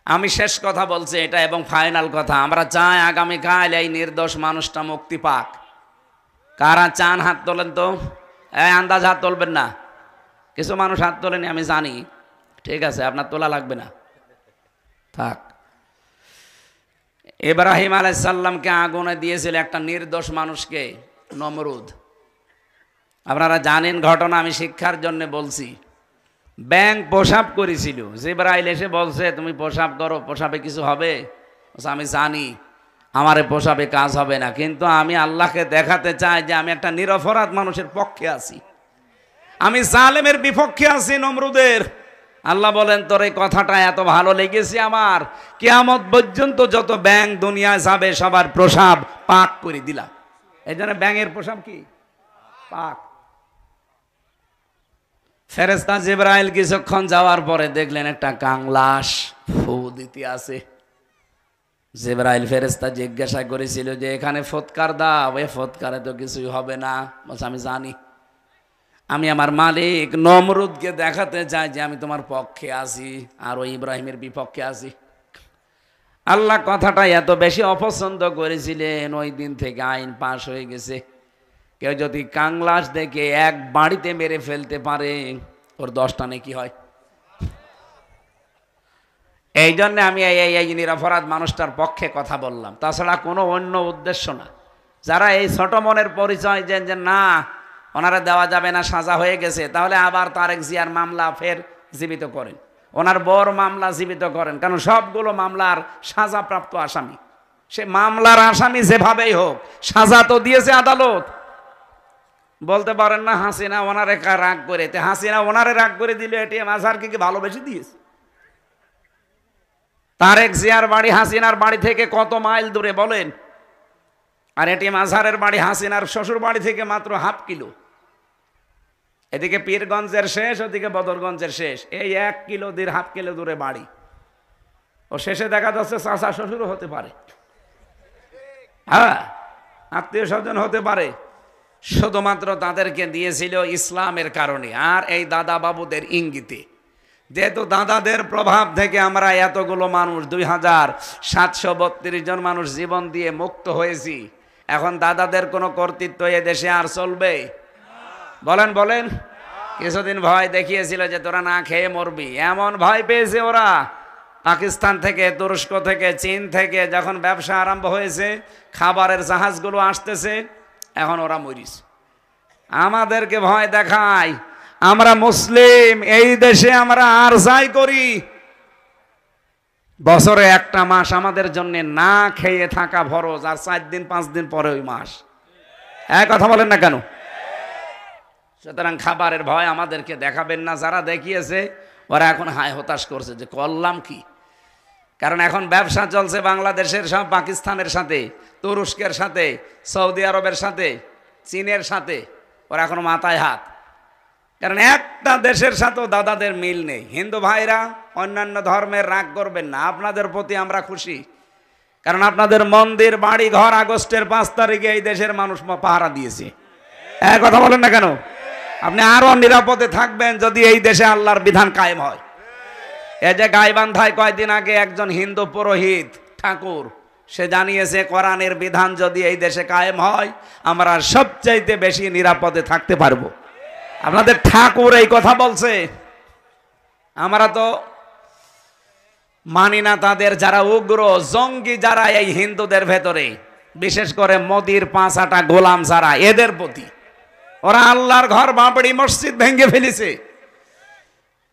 আমি শেষ কথা বলছি এটা, এবং ফাইনাল কথা। আমরা চাই আগামীকাল এই নির্দোষ মানুষটা মুক্তি পাক। কারা চান হাত তোলেন তো? আন্দাজ হাত তুলবেন না। কিছু মানুষ হাত তোলেনি আমি জানি, ঠিক আছে, আপনার তোলা লাগবে না, থাক। ইব্রাহিম আলাইহিস সালামকে আগুনে দিয়েছিল একটা নির্দোষ মানুষকে, নমরুদ। আপনারা জানেন ঘটনা, আমি শিক্ষার জন্য বলছি। ব্যাঙ প্রসাব করেছিল, জিবরাইল এসে বলছে তুমি প্রসাব করো, প্রসাবে কিছু হবে? আমি জানি আমার প্রসাবে কাজ হবে না, কিন্তু আমি আল্লাহকে দেখাতে চাই যে আমি একটা নিরপরাধ মানুষের পক্ষে আছি, আমি জালেমের বিপক্ষে আছি, নমরুদের। আল্লাহ বলেন তোর এই কথাটা এত ভালো লেগেছে আমার, কিয়ামত পর্যন্ত যত ব্যাঙ দুনিয়ায় যাবে সবার প্রসাব পাক করে দিলাম। এই জন্য ব্যাঙের প্রসাব কি পাক। ফেরেশতা জিবরাইল কিছুক্ষণ যাওয়ার পরে দেখলেন একটা কাংলাশ ফু দিতে আছে। জিবরাইল ফেরেশতা জিজ্ঞাসা করেছিল যে এখানে ফৎকার দাও, এ ফৎকারে তো কিছুই হবে না। বলছে আমি জানি, আমি আমার মালিক নমরুদকে দেখাতে চাই যে আমি তোমার পক্ষে আছি আর ওই ইব্রাহিমের বিপক্ষে আছি। আল্লাহ কথাটা এত বেশি অপছন্দ করেছিলেন, ওই দিন থেকে আইন পাশ হয়ে গেছে, কেউ যদি কাংলাশ দেখে এক বাড়িতে মেরে ফেলতে পারে ওর 10টা নেকি হয়। এই জন্য আমি এই নিরপরাধ মানুষটার পক্ষে কথা বললাম, তাছাড়া কোনো অন্য উদ্দেশ্য না। যারা এই ছোট মনের পরিচয় দেন যে না ওনারা দেওয়া যাবে না, সাজা হয়ে গেছে, তাহলে আবার তারেক জিয়ার মামলা ফের জীবিত করেন, ওনার বড় মামলা জীবিত করেন, কারণ সবগুলো মামলার সাজাপ্রাপ্ত আসামি। সে মামলার আসামি যেভাবেই হোক, সাজা তো দিয়েছে আদালত। বলতে পারেন না হাসিনা ওনারে রাগ করে, হাসিনা ওনারে রাগ করে দিলে এটিএম আজহারকে কি ভালোবেসে দিয়েছে? তারেক জিয়ার বাড়ি হাসিনার বাড়ি থেকে কত মাইল দূরে বলেন, আর এটিএম আজহারের বাড়ি হাসিনার শ্বশুর বাড়ি থেকে মাত্র ½ কিলো। এদিকে পীরগঞ্জের শেষ, ওদিকে বদরগঞ্জের শেষ, এই 1 কিলো দিয়ে ½ কিলো দূরে বাড়ি। ও শেষে দেখা যাচ্ছে চাচা শ্বশুরও হতে পারে, হ্যাঁ আত্মীয় স্বজন হতে পারে। শুধুমাত্র তাদেরকে দিয়েছিল ইসলামের কারণে আর এই দাদা বাবুদের ইঙ্গিতে। যেহেতু দাদাদের প্রভাব থেকে আমরা এতগুলো মানুষ 2732 জন মানুষ জীবন দিয়ে মুক্ত হয়েছি, এখন দাদাদের কোনো কর্তৃত্ব এ দেশে আর চলবে? বলেন বলেন। কিছুদিন ভয় দেখিয়েছিল যে তোরা না খেয়ে মরবি, এমন ভয় পেয়েছে ওরা। পাকিস্তান থেকে, তুরস্ক থেকে, চীন থেকে যখন ব্যবসা আরম্ভ হয়েছে, খাবারের জাহাজগুলো আসতেছে, এখন ওরা মরিস। আমাদেরকে ভয় দেখায়, আমরা মুসলিম, এই দেশে আমরা আর যাই করি, বছরে একটা মাস আমাদের জন্য না খেয়ে থাকা ফরজ, আর 4 দিন 5 দিন পরে ওই মাস। এক কথা বলেন না কেন? সুতরাং খাবারের ভয় আমাদেরকে দেখাবেন না। যারা দেখিয়েছে ওরা এখন হায় হতাশ করছে যে করলাম কি। কারণ এখন ব্যবসা চলছে বাংলাদেশের সব পাকিস্তানের সাথে, তুরস্কের সাথে, সৌদি আরবের সাথে, চীনের সাথে, ওরা এখন মাথায় হাত। কারণ একটা দেশের সাথেও দাদাদের মিল নেই। হিন্দু ভাইরা অন্যান্য ধর্মের রাগ করবেন না, আপনাদের প্রতি আমরা খুশি, কারণ আপনাদের মন্দির বাড়ি ঘর আগস্টের 5 তারিখে এই দেশের মানুষ পাহারা দিয়েছে। এক কথা বলেন না কেন? আপনি আরো নিরাপদে থাকবেন যদি এই দেশে আল্লাহর বিধান কায়েম হয়। এই যে গাইবান্ধায় কয়েকদিন আগে একজন হিন্দু পুরোহিত ঠাকুর, সে জানিয়েছে কোরআনের বিধান যদি এই দেশে কায়েম হয় আমরা সবচাইতে বেশি নিরাপদে থাকতে পারবো। আপনাদের ঠাকুর এই কথা বলছে, আমরা তো মানি না তাদের যারা উগ্র জঙ্গি, যারা এই হিন্দুদের ভেতরে, বিশেষ করে মোদির 5 আটা গোলাম যারা, এদের প্রতি। ওরা আল্লাহর ঘর বাবরি মসজিদ ভেঙে ফেলেছে।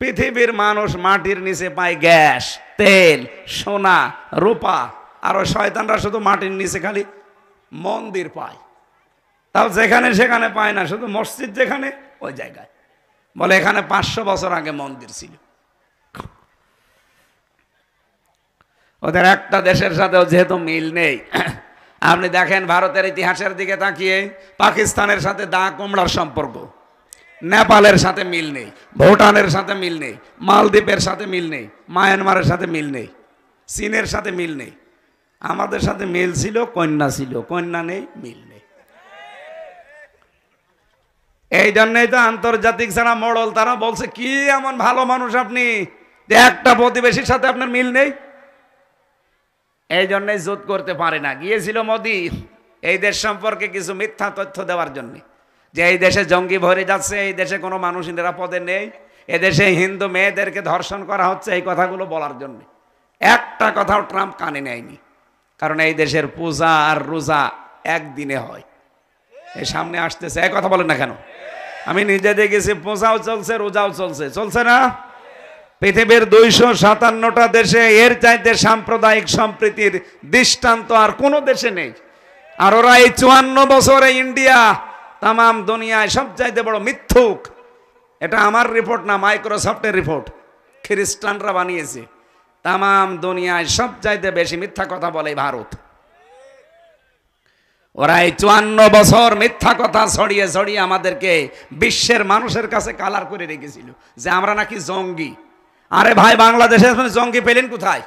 পৃথিবীর মানুষ মাটির নিচে পায় গ্যাস, তেল, সোনা, রূপা, আর শয়তানরা শুধু মাটির নিচে খালি মন্দির পায়। তাও যেখানে সেখানে পায় না, শুধু মসজিদ যেখানে ওই জায়গায় বলে এখানে 500 বছর আগে মন্দির ছিল। ওদের একটা দেশের সাথেও যেহেতু মিল নেই। আপনি দেখেন ভারতের ইতিহাসের দিকে তাকিয়ে পাকিস্তানের সাথে দা কুমড়ার সম্পর্ক, নেপালের সাথে মিল নেই, ভুটানের সাথে মিল নেই, মালদ্বীপের সাথে মিল নেই, মায়ানমারের সাথে মিল নেই, চীনের সাথে মিল নেই। আমাদের সাথে মিল ছিল, কন্যা ছিল, কন্যা নেই, মিল নেই। এই জন্যই তো আন্তর্জাতিক যারা মডল তারা বলছে কি এমন ভালো মানুষ আপনি যে একটা প্রতিবেশীর সাথে আপনার মিল নেই। এই জন্যই জোট করতে পারে না। গিয়েছিল মোদি এই দেশ সম্পর্কে কিছু মিথ্যা তথ্য দেওয়ার জন্য, যে এই দেশে জঙ্গি ভরে যাচ্ছে, এই দেশে কোনো মানুষ নিরাপদে নেই, এদেশে হিন্দু মেয়েদেরকে ধর্ষণ করা হচ্ছে, এই কথাগুলো বলার জন্য। একটা কথাও ট্রাম্প কানে নেয়নি, কারণ এই দেশের পূজা আর রোজা একদিনে হয়। এই সামনে আসতেছে, এই কথা বলেন না কেন? আমি নিজে দেখেছি, পূজাও চলছে, রোজাও চলছে, চলছে না? পৃথিবীর 257টা দেশে এর চাইতে সাম্প্রদায়িক সম্প্রীতির দৃষ্টান্ত আর কোনো দেশে নেই। আর ওরা এই 54 বছরে ইন্ডিয়া তামাম দুনিয়ায় সবচাইতে বড় মিথ্যুক। এটা আমার রিপোর্ট না, মাইক্রোসফটের রিপোর্ট, খ্রিস্টানরা বানিয়েছে। তামাম দুনিয়ায় সবচাইতে বেশি মিথ্যা কথা বলে ভারত। ওরা এই 54 বছর মিথ্যা কথা ছড়িয়ে ছড়িয়ে আমাদেরকে বিশ্বের মানুষের কাছে কালার করে রেখেছিল যে আমরা নাকি জঙ্গি। আরে ভাই, বাংলাদেশে জঙ্গি পেলেন কোথায়?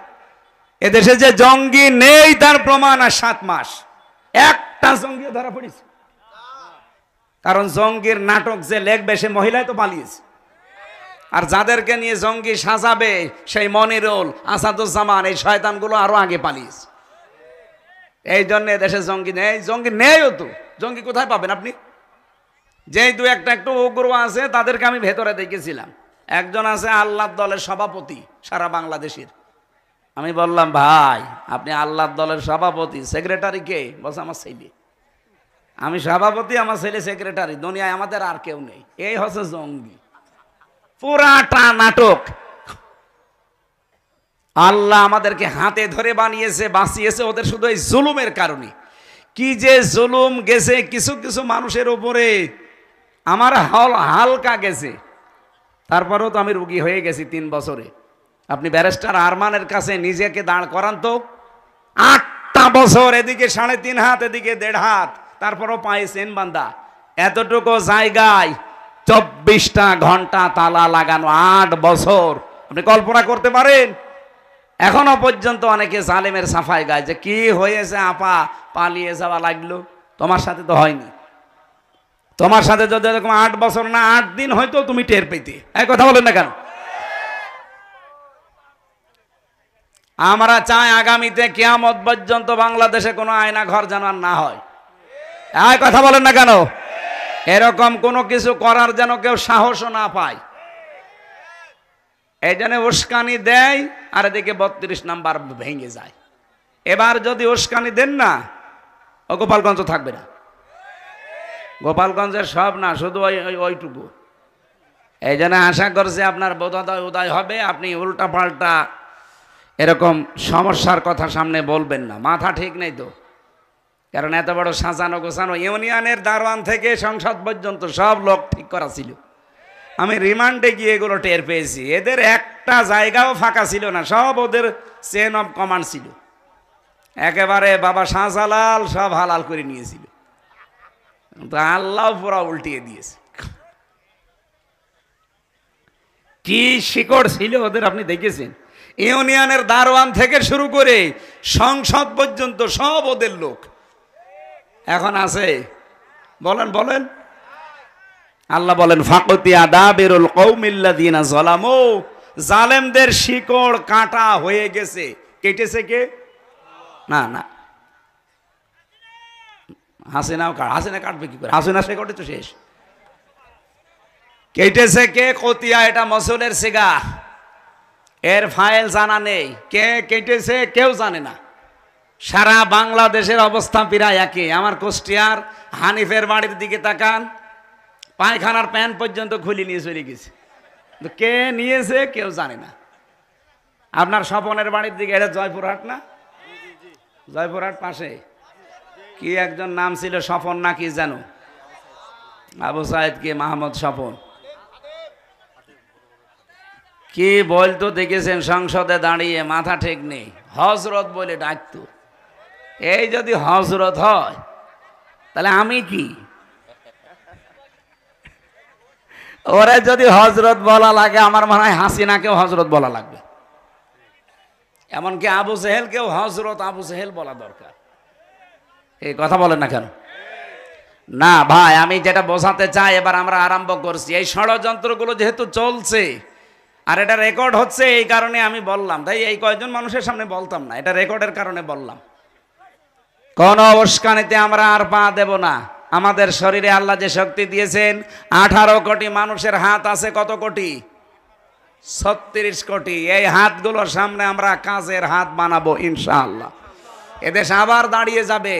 এদেশে যে জঙ্গি নেই তার প্রমাণ আর 7 মাস একটা জঙ্গিও ধরা পড়েছে। কারণ জঙ্গির নাটক যে লেখবে সে মহিলাই তো পালিয়েছে, আর যাদেরকে নিয়ে জঙ্গি সাজাবে সেই মনিরুল, আসাদুজ্জামান, এই শয়তানগুলো আরো আগে পালিয়েছে। এই জন্য দেশে জঙ্গি নেই। জঙ্গি নেইও তো, জঙ্গি কোথায় পাবেন আপনি? যেই দু একটা একটু উগ্র আছে তাদেরকে আমি ভেতরে দেখেছিলাম। একজন আছে আল্লাহর দলের সভাপতি সারা বাংলাদেশের। আমি বললাম, ভাই আপনি আল্লাহর দলের সভাপতি, সেক্রেটারি কে? বলছে আমার ছেলে। আমি সভাপতি, আমার ছেলে সেক্রেটারি, দুনিয়ায় আমাদের আর কেউ নেই। এই হচ্ছে জঙ্গি, পুরাটা নাটক। আল্লাহ আমাদেরকে হাতে ধরে বানিয়েছে, বাঁচিয়েছে ওদের শুধু এই জুলুমের কারণে। কি যে জুলুম গেছে কিছু কিছু মানুষের উপরে, আমার হালকা গেছে। তারপরেও তো আমি রুগী হয়ে গেছি 3 বছরে। আপনি ব্যারিস্টার আরমানের কাছে নিজেকে দাঁড় করান তো, 8টা বছর, এদিকে 3.5 হাত, এদিকে 1.5 হাত, তারপরও পায়ে চেন বান্ধা, এতটুকু জায়গায় 24টা ঘন্টা তালা লাগানো, 8 বছর। আপনি কল্পনা করতে পারেন? এখনো পর্যন্ত অনেকে জালেমের সাফাই গায় যে কি হয়েছে আপা, পালিয়ে যাওয়া লাগলো। তোমার সাথে তো হয়নি। তোমার সাথে যদি এরকম 8 বছর না 8 দিন হয়তো তুমি টের পেতে। এই কথা বলেন না কেন? আমরা চাই আগামীতে কিয়ামত পর্যন্ত বাংলাদেশে কোনো আয়না ঘর যেন না হয়। এই কথা বলেন না কেন? এরকম কোনো কিছু করার যেন কেউ সাহসও না পায়। এই জন্য উস্কানি দেয়, আর এদিকে 32 নাম্বার ভেঙে যায়। এবার যদি উস্কানি দেন না, ও গোপালগঞ্জ থাকবে না। গোপালগঞ্জের সব না, শুধু ওইটুকু। এই জন্য আশা করছি আপনার বোধোদয় উদয় হবে, আপনি উল্টা পাল্টা এরকম সমস্যার কথা সামনে বলবেন না। মাথা ঠিক নেই তো, কারণ এত বড় সাজানো গোছানো ইউনিয়নের দারোয়ান থেকে সংসদ পর্যন্ত সব লোক ঠিক করা ছিল। আমি রিমান্ডে গিয়ে এগুলো টের পেয়েছি। এদের একটা জায়গাও ফাঁকা ছিল না, সব ওদের চেন অফ কমান্ড ছিল। একেবারে বাবা শাহজালাল সব হালাল করে নিয়েছিল, তো আল্লাহ পুরা উল্টিয়ে দিয়েছে। কি শিকড় ছিল ওদের আপনি দেখেছেন? ইউনিয়নের দারোয়ান থেকে শুরু করে সংসদ পর্যন্ত সব ওদের লোক। এখন আছে? বলেন বলেন। আল্লাহ বলেন, ফাকতিয়া দাবিরুল কওমিল্লাযিনা যালামু, জালেমদের শিকড় কাটা হয়ে গেছে। কেটেছে কে? না না, হাসিনাও হাসিনা কাটবে কি করে? হাসিনা শিকড়ে তো শেষ। কেটেছে কে? কতিয়া, এটা মসুলের সিগা, এর ফাইল জানা নেই। কে কেটেছে কেউ জানে না। সারা বাংলাদেশের অবস্থা প্রায় একই। আমার কুষ্টিয়ার হানিফের বাড়ির দিকে তাকান, পায়খানার প্যান্ট পর্যন্ত খুলে নিয়ে চলে গেছে। কে নিয়েছে কেউ জানে না। আপনার স্বপনের বাড়ির দিকে, এটা জয়পুরহাট না? জয়পুরহাট পাশে কি একজন নাম ছিল, স্বপন না কি জানো, আবু সাইদ কি মাহমুদ স্বপন কি বলতো দেখেছেন সংসদে দাঁড়িয়ে, মাথা ঠিক নেই, হজরত বলে ডাকতো। এই যদি হজরত হয় তাহলে আমি কি? ওরা যদি হজরত বলা লাগে, আমার মনে হয় হাসিনাকেও হজরত বলা লাগবে। এমনকি আবু জেহেলকেও হজরত আবু জেহেল বলা দরকার। এই কথা বলেন না কেন? না ভাই, আমি যেটা বোঝাতে চাই, এবার আমরা আরম্ভ করছি। এই ষড়যন্ত্রগুলো যেহেতু চলছে আর এটা রেকর্ড হচ্ছে, এই কারণে আমি বললাম। তাই এই কয়জন মানুষের সামনে বলতাম না, এটা রেকর্ডের কারণে বললাম। কোন উস্কানিতে আমরা আর পা দেব না। আমাদের শরীরে আল্লাহ যে শক্তি দিয়েছেন, 18 কোটি মানুষের হাত আছে। কত কোটি? 36 কোটি। এই হাতগুলোর সামনে আমরা কাজের হাত বানাবো ইনশাআল্লাহ। এদেশ আবার দাঁড়িয়ে যাবে,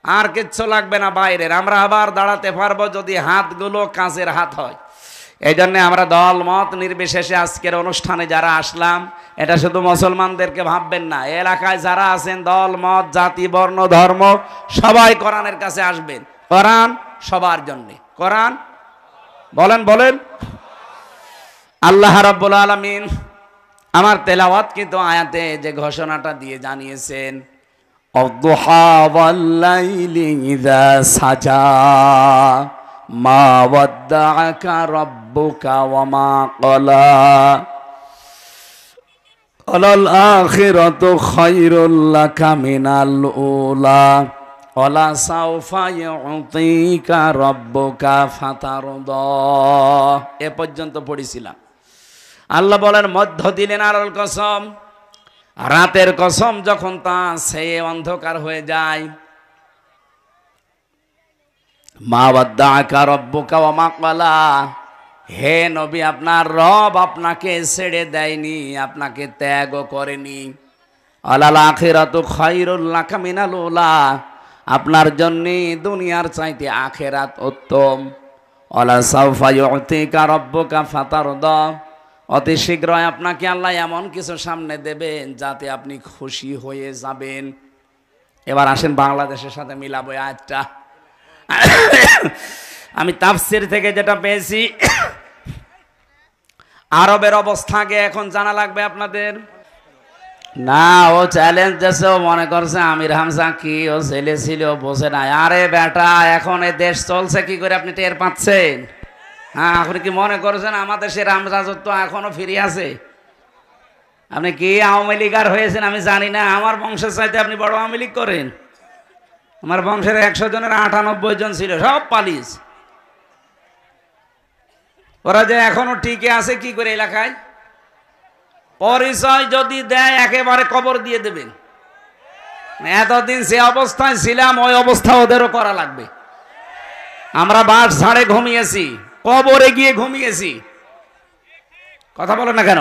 আর কিচ্ছু লাগবে না বাইরের। আমরা আবার দাঁড়াতে পারবো যদি হাতগুলো কাজের হাত হয়। এই জন্য আমরা দল মত নির্বিশেষে আজকের অনুষ্ঠানে যারা আসলাম, এটা শুধু মুসলমানদেরকে ভাববেন না, এলাকায় যারা আছেন দল মত জাতি বর্ণ ধর্ম সবাই কোরআনের কাছে আসবেন। কোরআন সবার জন্য। কোরআন বলেন বলেন। আল্লাহ রাব্বুল আলামিন আমার তেলাওয়াতকৃত আয়াতে যে ঘোষণাটা দিয়ে জানিয়েছেন, অদ্দুহা ওয়াল লাইলি ইযা সাজা মা ওয়াদ্দাআকা রাব্বুকা ওয়া মা ক্বালা ওয়ালাল আখিরাতু খায়রুল লাকা মিনাল উলা ওয়ালা সাওফা ইউতিকা রাব্বুকা ফাতারদা। এ পর্যন্ত পড়েছিলাম। আল্লাহ বলেন, মধ্য দিলেন আরল কসম, রাতের কসম যখন তা সে অন্ধকার হয়ে যায়। মা ওয়াদ্দাআকা রাব্বুকা ওয়া মা ক্বালা, হে নবী আপনার রব আপনাকে ছেড়ে দেয়নি, আপনাকে ত্যাগও করেনি। আলাল আখিরাতু খায়রুল লাকা মিনাল উলা, আপনার জন্য দুনিয়ার চাইতে আখিরাত উত্তম। ওয়ালা সাওফা ইউতিকা রাব্বুকা ফাতারদা, অতি শীঘ্রই আপনাকে আল্লাহ এমন কিছু সামনে দেবেন যাতে আপনি খুশি হয়ে যাবেন। এবার আসেন বাংলাদেশের সাথে মিলাবো আয়াতটা। আমি তাফসীর থেকে যেটা পেয়েছি, আরবের অবস্থা আগে এখন জানা লাগবে আপনাদের। না, ও চ্যালেঞ্জ দিয়েছে, ও মনে করছে আমির হামজা কি ও ছেলে ছিল, বোঝে না। আরে বেটা, এখন এই দেশ চলছে কি করে আপনি টের পাচ্ছেন? হ্যাঁ, আপনি কি মনে করছেন আমাদের সে রামরাজত্ব এখনো ফিরে আছে? আপনি কি আওয়ামী লীগার হয়েছেন আমি জানি না, আমার বংশের চাইতে আপনি বড় আওয়ামী লীগ করেন। আমার বংশের 100 জনের 98 জন ছিল, সব পালিয়েছে। ওরা যে এখনো টিকে আছে কি করে এলাকায়? পরিচয় যদি দেয় একেবারে কবর দিয়ে দেবেন। এতদিন যে অবস্থায় ছিলাম ওই অবস্থা ওদেরও করা লাগবে। আমরা বাস ঝাড়ে ঘুমিয়েছি, কবরে গিয়ে ঘুমিয়েছি। কথা বলো না কেন?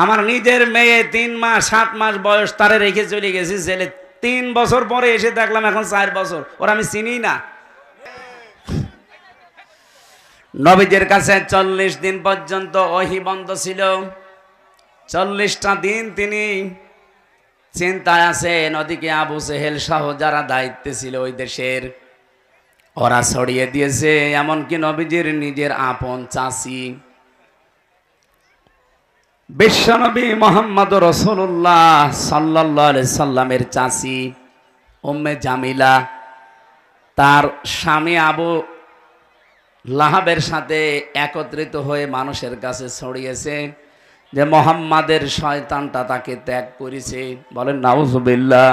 আমার নিজের মেয়ে 3 মাস 7 মাস বয়স, তারে রেখে চলে গেছি জেলে। 3 বছর পরে এসে দেখলাম এখন 4 বছর, ওরা আমি চিনি না। নবীদের কাছে 40 দিন পর্যন্ত ওহী বন্ধ ছিল। 40টা দিন তিনি চিন্তায় আছেন। ওদিকে আবু জেহেল সহ যারা দায়িত্বে ছিল ওই দেশের, ওরা ছড়িয়ে দিয়েছে। এমনকি নবীজির নিজের আপন চাচি বিশ্বনবী মুহাম্মদ রাসূলুল্লাহ সাল্লাল্লাহু আলাইহি সাল্লামের চাচি উম্মে জামিলা, তার স্বামী আবু লাহাবের সাথে একত্রিত হয়ে মানুষের কাছে ছড়িয়েছে যে মুহাম্মাদের শয়তানটা তাকে ত্যাগ করেছে। বলেন নাউজুবিল্লাহ।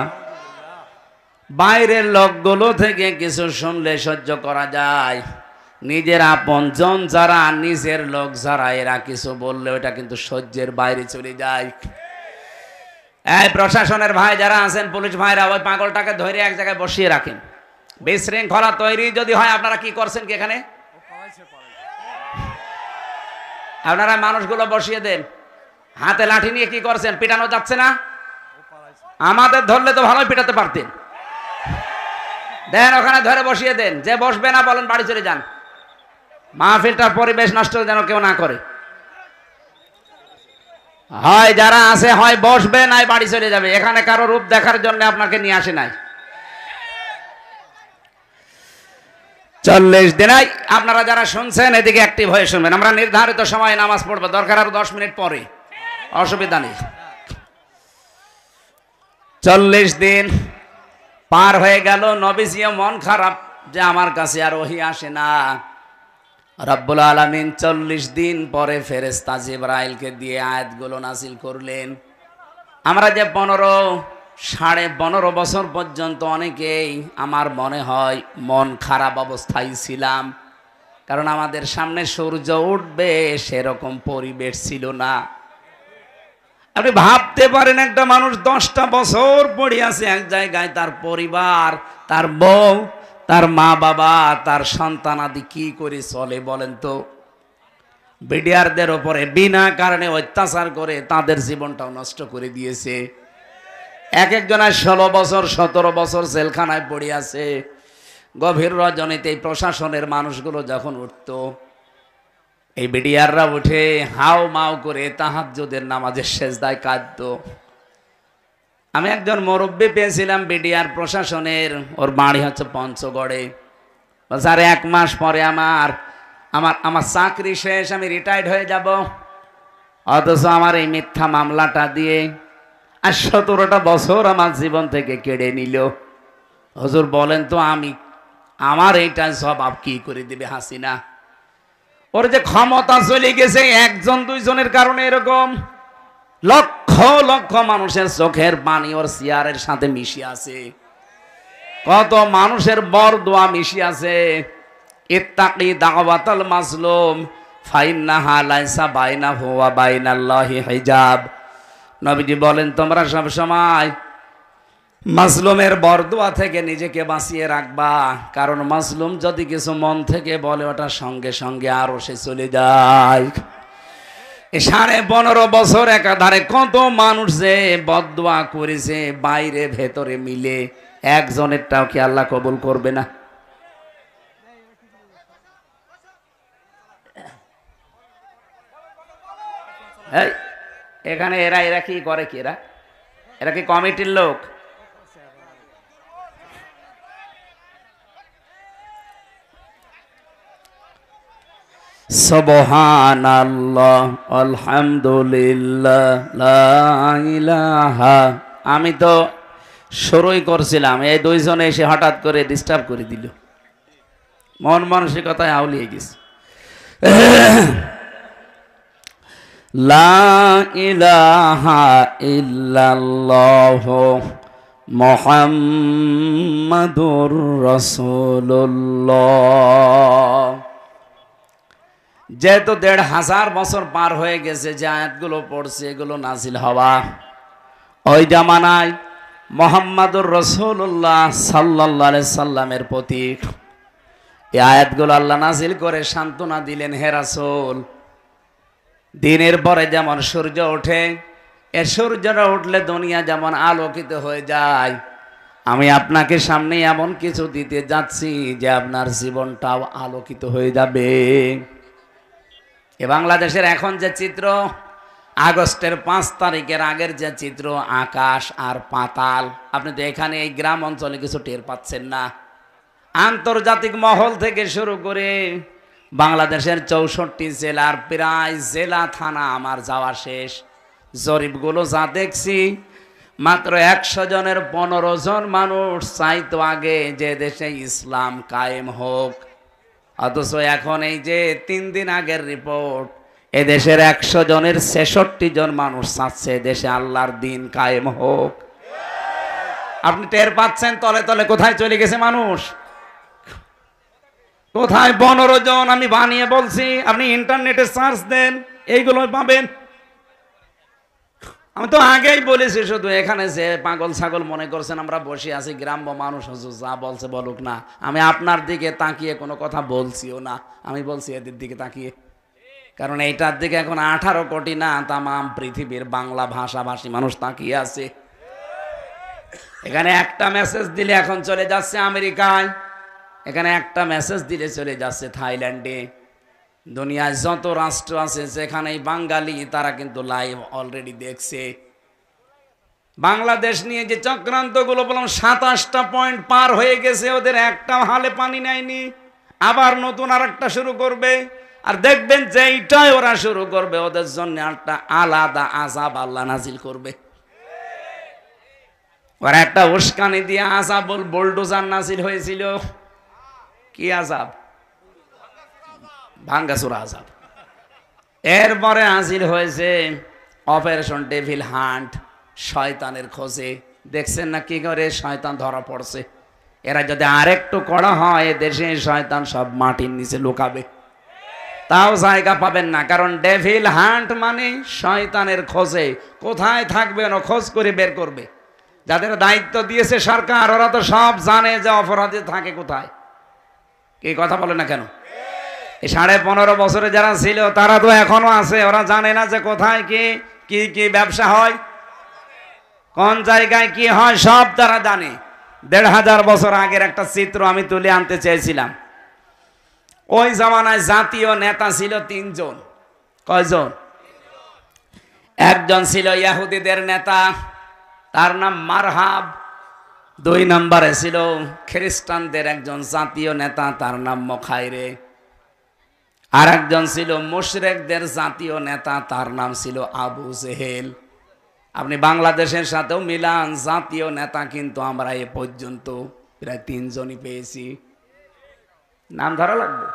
বাইরের লোকগুলো থেকে কিছু শুনলে সহ্য করা যায়, নিজের আপনজন যারা, নিজের লোক যারা, এরা কিছু বললে ওটা কিন্তু সহ্যের বাইরে চলে যায়। এই প্রশাসনের ভাই যারা আছেন, পুলিশ ভাইরা, ওই পাগলটাকে ধরে এক জায়গায় বসিয়ে রাখেন। বিশৃঙ্খলা তৈরি যদি হয়, আপনারা কি করছেন কি এখানে? আপনারা মানুষগুলো বসিয়ে দেন। হাতে লাঠি নিয়ে কি করছেন? পিটানো যাচ্ছে না? আমাদের ধরলে তো ভালোই পিটাতে পারতেন। দেন ওখানে ধরে বসিয়ে দেন। যে বসবে না বলেন বাড়ি চলে যান। মাহফিলটার পরিবেশ নষ্ট যেন কেউ না করে। হয় যারা আছে হয় বসবে, নাই বাড়ি চলে যাবে। এখানে কারো রূপ দেখার জন্য আপনাকে নিয়ে আসে নাই। 40 দিন। আপনারা যারা শুনছেন এদিকে অ্যাক্টিভ হয়ে শুনবেন। আমরা নির্ধারিত সময়ে নামাজ পড়বো, দরকার আরো 10 মিনিট পরে, অসুবিধা নেই। 40 দিন পার হয়ে গেল, নবীজিও মন খারাপ যে আমার কাছে আর ওহী আসে না। রব্বুল আলামিন 40 দিন পরে ফেরেশতা জিবরাইলকে দিয়ে আয়াতগুলো নাযিল করলেন। আমরা যে 15.5 বছর পর্যন্ত অনেকেই আমার মনে হয় মন খারাপ অবস্থায় ছিলাম, কারণ আমাদের সামনে সূর্য উঠবে সেরকম পরিবেশ ছিল না। আপনি ভাবতে পারেন একটা মানুষ 10টা বছর পড়ে আছে এক জায়গায়, তার পরিবার, তার বউ, তার মা বাবা, তার সন্তানাদি কি করে চলে বলেন তো? বিডিআরদের ওপরে বিনা কারণে অত্যাচার করে তাদের জীবনটাও নষ্ট করে দিয়েছে। এক একজনের 16 বছর 17 বছর জেলখানায় পড়ে আছে। গভীর রজনীতে এই প্রশাসনের মানুষগুলো যখন উঠতো, এই বিডিআররা উঠে হাও মাও করে তাহাজ্জুদের নামাজের সেজদায় কাঁদতো। আমি একজন মুরব্বী পেয়েছিলাম বিডিআর প্রশাসনের, ওর বাড়ি হচ্ছে পঞ্চগড়ে। স্যার 1 মাস পরে আমার চাকরি শেষ, আমি রিটায়ার্ড হয়ে যাব, অথচ আমার এই মিথ্যা মামলাটা দিয়ে আর 17টা বছর আমার জীবন থেকে কেড়ে নিল। হুজুর বলেন তো আমার এইটা জবাব কি করে দিবে হাসিনা? ওর যে ক্ষমতা চলে গেছে 1 জন 2 জনের কারণে, এরকম লক্ষ লক্ষ মানুষের চোখের পানি ওর চেয়ারের সাথে মিশে আছে। কত মানুষের বরদোয়া মিশে আছে। ইত্তাকি দাওয়াতাল মাজলুম ফাইন্নাহা লাইসা বাইনাহু ওয়া বাইনাল্লাহি হিজাব। নবীজি বলেন তোমরা সব সময় মাজলুমের বরদোয়া থেকে নিজেকে বাঁচিয়ে রাখবা, কারণ মাজলুম যদি কিছু মন থেকে বলে ওটা সঙ্গে সঙ্গে আরো সে চলে যায়। 15.5 বছর একাধারে কত মানুষ যে বদদোয়া করেছে, বাইরে ভেতরে মিলে, একজনেরটাও কি আল্লাহ কবুল করবে না? এখানে এরা কি করে? কি এরা কি কমিটির লোক? সুবহানাল্লাহ আলহামদুলিল্লাহ লা ইলাহা। আমি তো শুরুই করছিলাম, এই 2 জন এসে হঠাৎ করে ডিস্টার্ব করে দিল, মন মানসিকতায় আউলিয়ে গেছে। লা ইলাহা ইল্লাল্লাহ মুহাম্মাদুর রাসূলুল্লাহ। যেহেতু 1500 বছর পার হয়ে গেছে, যে আয়াতগুলো পড়ছে এগুলো নাজিল হওয়া ওই জামানায় মুহাম্মাদুর রাসূলুল্লাহ সাল্লাল্লাহু আলাইহি সাল্লামের প্রতি এই আয়াতগুলো আল্লাহ নাজিল করে সান্ত্বনা দিলেন, হে রাসূল, দিনের পরে যেমন সূর্য ওঠে, এ সূর্যটা উঠলে দুনিয়া যেমন আলোকিত হয়ে যায়, আমি আপনাকে সামনে এমন কিছু দিতে যাচ্ছি যে আপনার জীবনটাও আলোকিত হয়ে যাবে। এ বাংলাদেশের এখন যে চিত্র, আগস্টের 5 তারিখের আগের যে চিত্র, আকাশ আর পাতাল। আপনি তো এখানে এই গ্রাম অঞ্চলে কিছু টের পাচ্ছেন না। আন্তর্জাতিক মহল থেকে শুরু করে বাংলাদেশের 64 জেলার প্রায় জেলা থানা আমার যাওয়া শেষ। জরিপগুলো যা দেখছি, মাত্র 100 জনের 15 জন মানুষ চাইতো আগে যে দেশে ইসলাম কায়েম হোক, অথচ এখন এই যে 3 দিন আগের রিপোর্ট, এদেশের 100 জনের 66 জন মানুষ চাচ্ছে দেশে আল্লাহর দিন কায়েম হোক। আপনি টের পাচ্ছেন তলে তলে কোথায় চলে গেছে মানুষ? কোথায়? 15 জন আমি বানিয়ে বলছি, আপনি ইন্টারনেটে সার্চ দেন, এইগুলো পাবেন। আমি তো আগেই বলেছি, শুধু এখানে যে পাগল ছাগল মনে করছেন আমরা বসে আছি, গ্রাম্য মানুষ যা বলছে বলুক না, আমি আপনার দিকে তাকিয়ে কোনো কথা বলছিও না, আমি বলছি এদের দিকে তাকিয়ে। কারণ এইটার দিকে এখন 18 কোটি না, তামাম পৃথিবীর বাংলা ভাষাভাষী মানুষ তাকিয়ে আছে। এখানে একটা মেসেজ দিলে এখন চলে যাচ্ছে আমেরিকায়, এখানে একটা মেসেজ দিলে চলে যাচ্ছে থাইল্যান্ডে। দুনিয়ায় যত রাষ্ট্র আছে যেখানেই বাঙালি, তারা কিন্তু লাইভ অলরেডি দেখছে। বাংলাদেশ নিয়ে যে চক্রান্তগুলো বললাম, 27টা পয়েন্ট পার হয়ে গেছে, ওদের একটা হালে পানি নেয়নি। আবার নতুন আরেকটা শুরু করবে। আর দেখবেন যে এইটাই ওরা শুরু করবে, ওদের জন্য একটা আলাদা আযাব আল্লাহ নাজিল করবে। ওরা একটা উস্কানি দিয়ে আযাব বুলডোজার নাজিল হয়েছিল। কি আযাব? ভাঙ্গাচুরা আযাব। এরপরে নাজিল হয়েছে অপারেশন ডেভিল হান্ট, শয়তানের খোঁজে। দেখছেন না কি করে শয়তান ধরা পড়ছে। এরা যদি আরেকটু কড়া হয়, দেশে শয়তান সব মাটির নিচে লুকাবে, তাও জায়গা পাবেন না। কারণ ডেভিল হান্ট মানে শয়তানের খোঁজে। কোথায় থাকবে ও খোঁজ করে বের করবে। যাদের দায়িত্ব দিয়েছে সরকার, ওরা তো সব জানে যে অপরাধী থাকে কোথায়। কি কথা বলে না কেন? এই 15.5 বছরে যারা ছিল তারা তো এখনো আছে। ওরা জানে না যে কোথায় কি কি কি ব্যবসা হয়, কোন জায়গায় কি হয়, সব তারা জানে। 1500 বছর আগের একটা চিত্র আমি তুলে আনতে চেয়েছিলাম। ওই জামানায় জাতীয় নেতা ছিল 3 জন। কয়জন? একজন ছিল ইহুদিদের নেতা, তার নাম মারহাব। 2 নম্বরে ছিল খ্রিস্টানদের একজন জাতীয় নেতা, তার নাম মখাইরে। আর একজন ছিল মুশরিকদের জাতীয় নেতা, তার নাম ছিল আবু জেহেল। আপনি বাংলাদেশের সাথেও মিলান, জাতীয় নেতা কিন্তু আমরা এ পর্যন্ত প্রায় 3 জনই পেয়েছি। নাম ধরা লাগবে?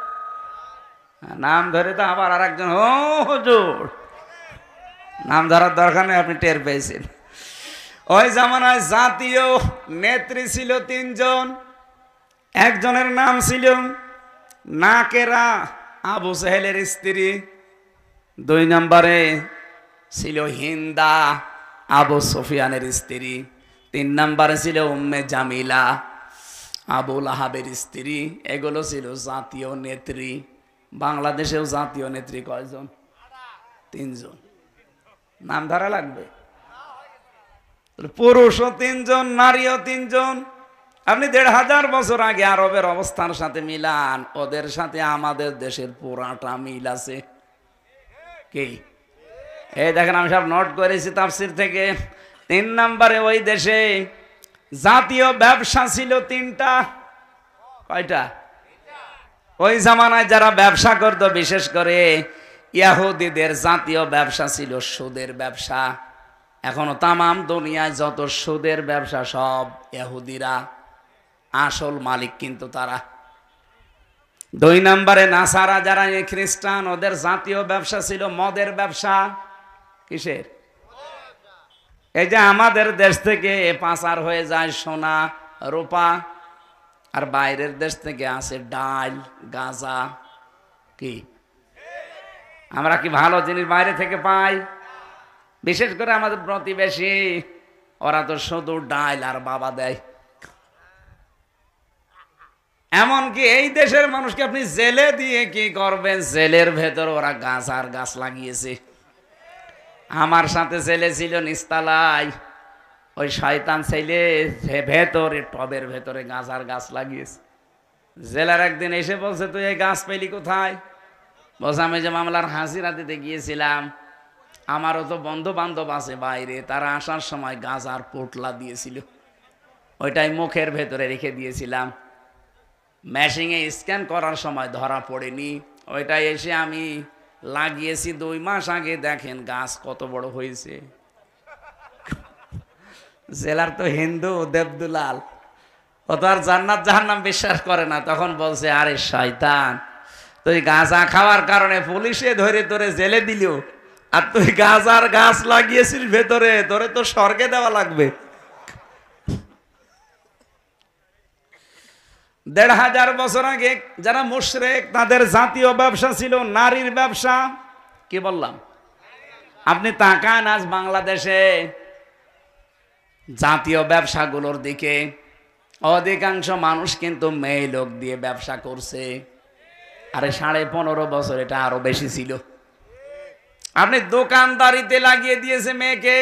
নাম ধরে তো আবার আর একজন, ও হুজুর নাম ধরার দরকার নেই, আপনি টের পেয়েছেন। ওই জামানায় জাতীয় নেত্রী ছিল 3 জন। একজনের নাম ছিল নাকেরা, আবু জেহেলের স্ত্রী। 2 নম্বরে ছিল হিন্দা, আবু সুফিয়ানের স্ত্রী। 3 নম্বরে ছিল উম্মে জামিলা, আবু লাহাবের স্ত্রী। এগুলো ছিল জাতীয় নেত্রী। বাংলাদেশেও জাতীয় নেত্রী কয়জন? 3 জন। নাম ধরা লাগবে? পুরুষও 3 জন, নারীও 3 জন। আপনি 1500 বছর আগে আরবের অবস্থার সাথে মিলান, ওদের সাথে আমাদের দেশের পুরাটা মিল আছে। কি এই দেখেন, আমি সব নোট করেছি তাফসির থেকে। 3 নম্বরে ওই দেশে জাতীয় ব্যবসা ছিল 3টা। কয়টা? ওই জামানায় যারা ব্যবসা করত, বিশেষ করে ইহুদিদের জাতীয় ব্যবসা ছিল সুদের ব্যবসা। এখনো তামাম দুনিয়ায় যত সুদের ব্যবসা সব ইহুদিরা আসল মালিক, কিন্তু তারা। 2 নম্বরে নাসারা, যারা খ্রিস্টান, ওদের জাতীয় ব্যবসা ছিল মদের ব্যবসা। কিসের? এই যে আমাদের দেশ থেকে পাচার হয়ে যায় সোনা রূপা, আর বাইরের দেশ থেকে আসে ডাল গাঁজা। কি আমরা কি ভালো জিনিস বাইরে থেকে পাই? বিশেষ করে আমাদের প্রতিবেশী, ওরা তো শুধু ডাল আর বাবা দেয়। এমনকি এই দেশের মানুষকে আপনি জেলে দিয়ে কি করবেন? জেলের ভেতর ওরা গাছ আর গাছ লাগিয়েছে। আমার সাথে ছেলে ছিল নিস্তালায়, ওই শয়তান ছেলে ভেতরে টবের ভেতরে গাছ আর গাছ লাগিয়েছে। জেলার একদিন এসে বলছে, তুই এই গাছ পেলি কোথায়? বলছে, আমি যে মামলার হাজিরা দিতে গিয়েছিলাম, আমারও তো বন্ধু বান্ধব আছে বাইরে, তারা আসার সময় গাছ আর পোটলা দিয়েছিল, ওইটাই মুখের ভেতরে রেখে দিয়েছিলাম। মেশিনে স্ক্যান করার সময় ধরা পড়েনি, ওইটাই এসে আমি লাগিয়েছি 2 মাস আগে। দেখেন গাছ কত বড় হয়েছে। জেলার তো হিন্দু দেবদুলাল, ও তো আর জান্নাত জাহান্নাম বিশ্বাস করে না। তখন বলছে, আরে শয়তান, তুই গাঁজা খাওয়ার কারণে পুলিশে ধরে তোরে জেলে দিল, আর তুই গাঁজার গাছ লাগিয়েছিস ভেতরে, তোরে তো স্বর্গে দেওয়া লাগবে। 1500 বছর আগে যারা মুশরিক, তাদের জাতীয় ব্যবসা ছিল নারীর ব্যবসা। কি বললাম? আপনি তাকান আজ বাংলাদেশে জাতীয় ব্যবসাগুলোর দিকে, অধিকাংশ মানুষ কিন্তু মেয়ে লোক দিয়ে ব্যবসা করছে। আরে 15.5 বছর এটা আরো বেশি ছিল। আপনি দোকানদারিতে লাগিয়ে দিয়েছে মেয়েকে,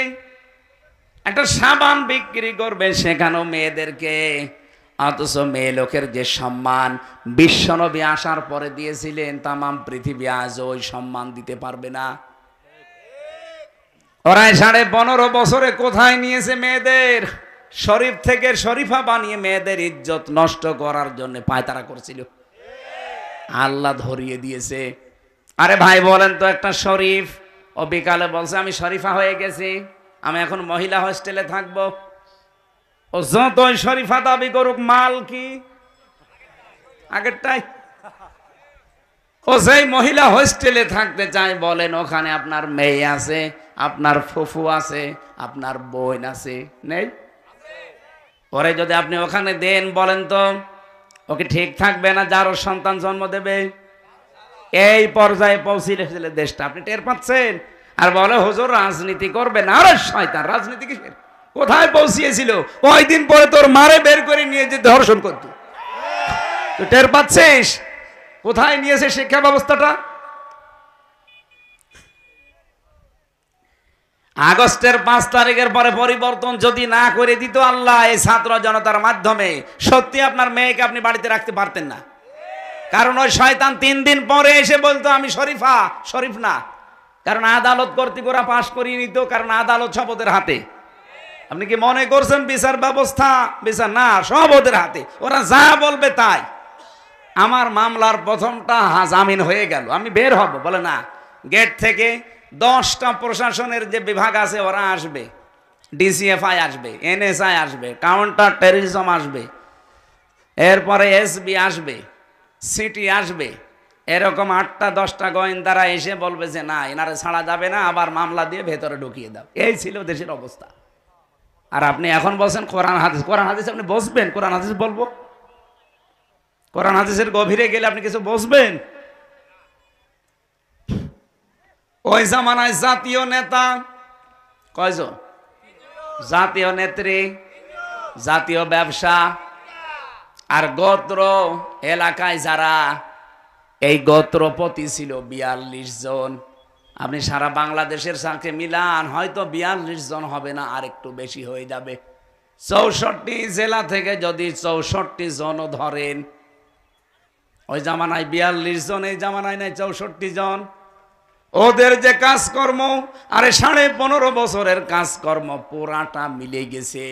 একটা সাবান বিক্রি করবে সেখানেও মেয়েদেরকে। অথচ মেয়ে লোকের যে সম্মান বিশ্বনবী আসার পরে দিয়েছিলেন, তামাম পৃথিবী আজ ওই সম্মান দিতে পারবে না। ওরা 15.5 বছরে কোথায় নিয়েছে মেয়েদের? শরীফ থেকে শরীফা বানিয়ে মেয়েদের ইজ্জত নষ্ট করার জন্য পায়তারা করছিল। আল্লাহ ধরিয়ে দিয়েছে। আরে ভাই বলেন তো, একটা শরীফ ও বিকালে বলছে আমি শরীফা হয়ে গেছি, আমি এখন মহিলা হোস্টেলে থাকবো। ও যতই শরীফা দাবি করুক, মাল কি আগেরটাই। ও সেই মহিলা হোস্টেলে থাকতে চায়, বলেন ওখানে আপনার মেয়ে আছে, আপনার ফুফু আছে, আপনার বোন আছে, নেই? পরে যদি আপনি ওখানে দেন, বলেন তো ওকে ঠিক থাকবে না যার ওর সন্তান জন্ম দেবে? এই পর্যায়ে পৌঁছিলে দেশটা, আপনি টের পাচ্ছেন? আর বলে হুজুর রাজনীতি করবে না। আরে শয়তান, রাজনীতি কিসের? কোথায় পৌঁছিয়েছিল? কয়দিন পরে তোর মারে বের করে নিয়ে যে ধর্ষণ করতো। তো টের পাচ্ছিস কোথায় নিয়েছে শিক্ষা ব্যবস্থাটা? আগস্টের 5 তারিখের পরে পরিবর্তন যদি না করে দিত আল্লাহ এই ছাত্র জনতার মাধ্যমে, সত্যি আপনার মেয়েকে আপনি বাড়িতে রাখতে পারতেন না। কারণ ওই শয়তান 3 দিন পরে এসে বলতো আমি শরীফা, শরীফ না। কারণ আদালত কর্তৃক ওরা পাশ করিয়ে নিত, কারণ আদালত সব ওদের হাতে। আপনি কি মনে করছেন বিচার ব্যবস্থা? বিচার না, সব ওদের হাতে, ওরা যা বলবে তাই। আমার মামলার প্রথমটা জামিন হয়ে গেল, আমি বের হব, বলে না, গেট থেকে 10টা প্রশাসনের যে বিভাগ আছে ওরা আসবে, ডিসিএফআই আসবে, এনএসআই আসবে, কাউন্টার টেররিজম আসবে, এরপরে এসবি আসবে, সিটি আসবে, এরকম 8টা 10টা গোয়েন্দারা এসে বলবে যে না এনারে ছাড়া যাবে না, আবার মামলা দিয়ে ভেতরে ঢুকিয়ে দাও। এই ছিল দেশের অবস্থা। আর আপনি এখন বলছেন কোরআন হাদিস, কোরআন হাদিস আপনি বসবেন? কোরআন হাদিস বলবো? কোরআন হাদিসের গভীরে গেলে আপনি কিছু বসবেন? ওই জামানায় জাতীয় নেতা কয়জন? জাতীয় নেত্রী, জাতীয় ব্যবসা, আর গোত্র এলাকায় যারা, এই গোত্রপতি ছিল 42 জন। আপনি সারা বাংলাদেশের সাথে মিলান, হয়তো 42 জন হবে না, আর একটু বেশি হয়ে যাবে। 64 জেলা থেকে যদি 64 জন ধরেন, ওই জামানায় 42 জন, এই জামানায় নাই 64 জন। ওদের যে কাজকর্ম, আরে 15.5 বছরের কাজকর্ম পুরাটা মিলে গেছে।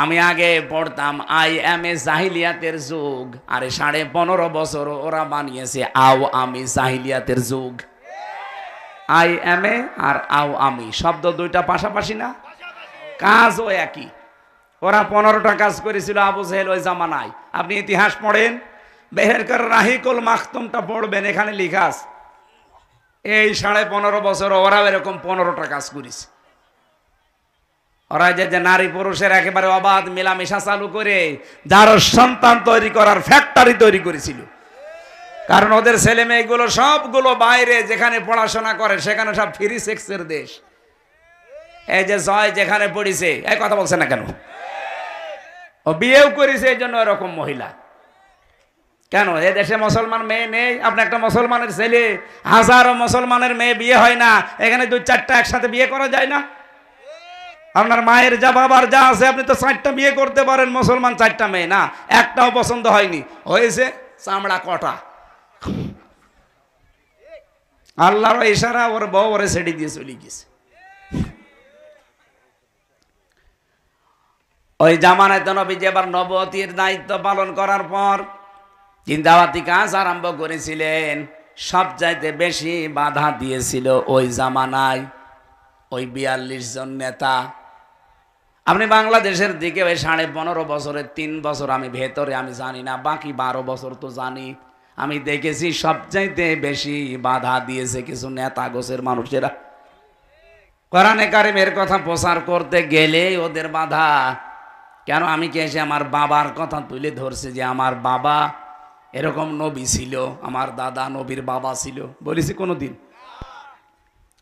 আমি আগে পড়তাম IMA জাহিলিয়াতের যুগ, আরে 15.5 বছর ওরা বানিয়েছে আওয়ামী জাহিলিয়াতের যুগ। IMA আর আওয়ামী শব্দ দুইটা পাশাপাশি না, কাজও একই। ওরা 15টা কাজ করেছিল আবু জেহেল ওই জামানায়। আপনি ইতিহাস পড়েন, বেহেরকার রাহিকুল মাখতুমটা পড়বেন, এখানে লেখা আছে এই 15.5 বছর ওরা এরকম 15টা কাজ করেছে। ওরা যে নারী পুরুষের একেবারে অবাধ মেলামেশা চালু করে যার সন্তান তৈরি করার ফ্যাক্টরি তৈরি করেছিল। কারণ ওদের ছেলে মেয়েগুলো সবগুলো বাইরে যেখানে পড়াশোনা করে সেখানে সব ফ্রি সেক্সের দেশ। এই যে জয় যেখানে পড়িছে, এই কথা বলছে না কেন? ও বিয়েও করেছে, এই জন্য এরকম মহিলা। কেন এ দেশে মুসলমান মেয়ে নেই? আপনি একটা মুসলমানের ছেলে, হাজারো মুসলমানের মেয়ে বিয়ে হয় না, এখানে 2-4টা একসাথে বিয়ে করা যায় না? আপনার মায়ের যা বাবার যা আছে, আপনি তো 4টা বিয়ে করতে পারেন, মুসলমান 4টা মেয়ে না, একটাও পছন্দ হয়নি, হয়েছে চামড়া কটা। আল্লাহর ইশারা, ওর বউ ওরে ছেড়ে দিয়ে চলে গেছে। ওই জামানায় তো নবীজি এবার নবুয়তির দায়িত্ব পালন করার পর দাওয়াতি কাজ আরম্ভ করেছিলেন। সবচাইতে বেশি বাধা দিয়েছিল ওই জামানায় ওই 42 জন নেতা। আপনি বাংলাদেশের দিকে ওই 15.5 বছরের 3 বছর আমি ভেতরে, আমি জানি না, বাকি 12 বছর তো জানি। আমি দেখেছি সবচাইতে বেশি বাধা দিয়েছে কিছু নেতা গোছের মানুষেরা। কোরআনে কারিমের কথা প্রচার করতে গেলে ওদের বাধা। কেন? আমি কি এসে আমার বাবার কথা তুলে ধরছে যে আমার বাবা এরকম নবী ছিল, আমার দাদা নবীর বাবা ছিল, বলেছি কোনোদিন?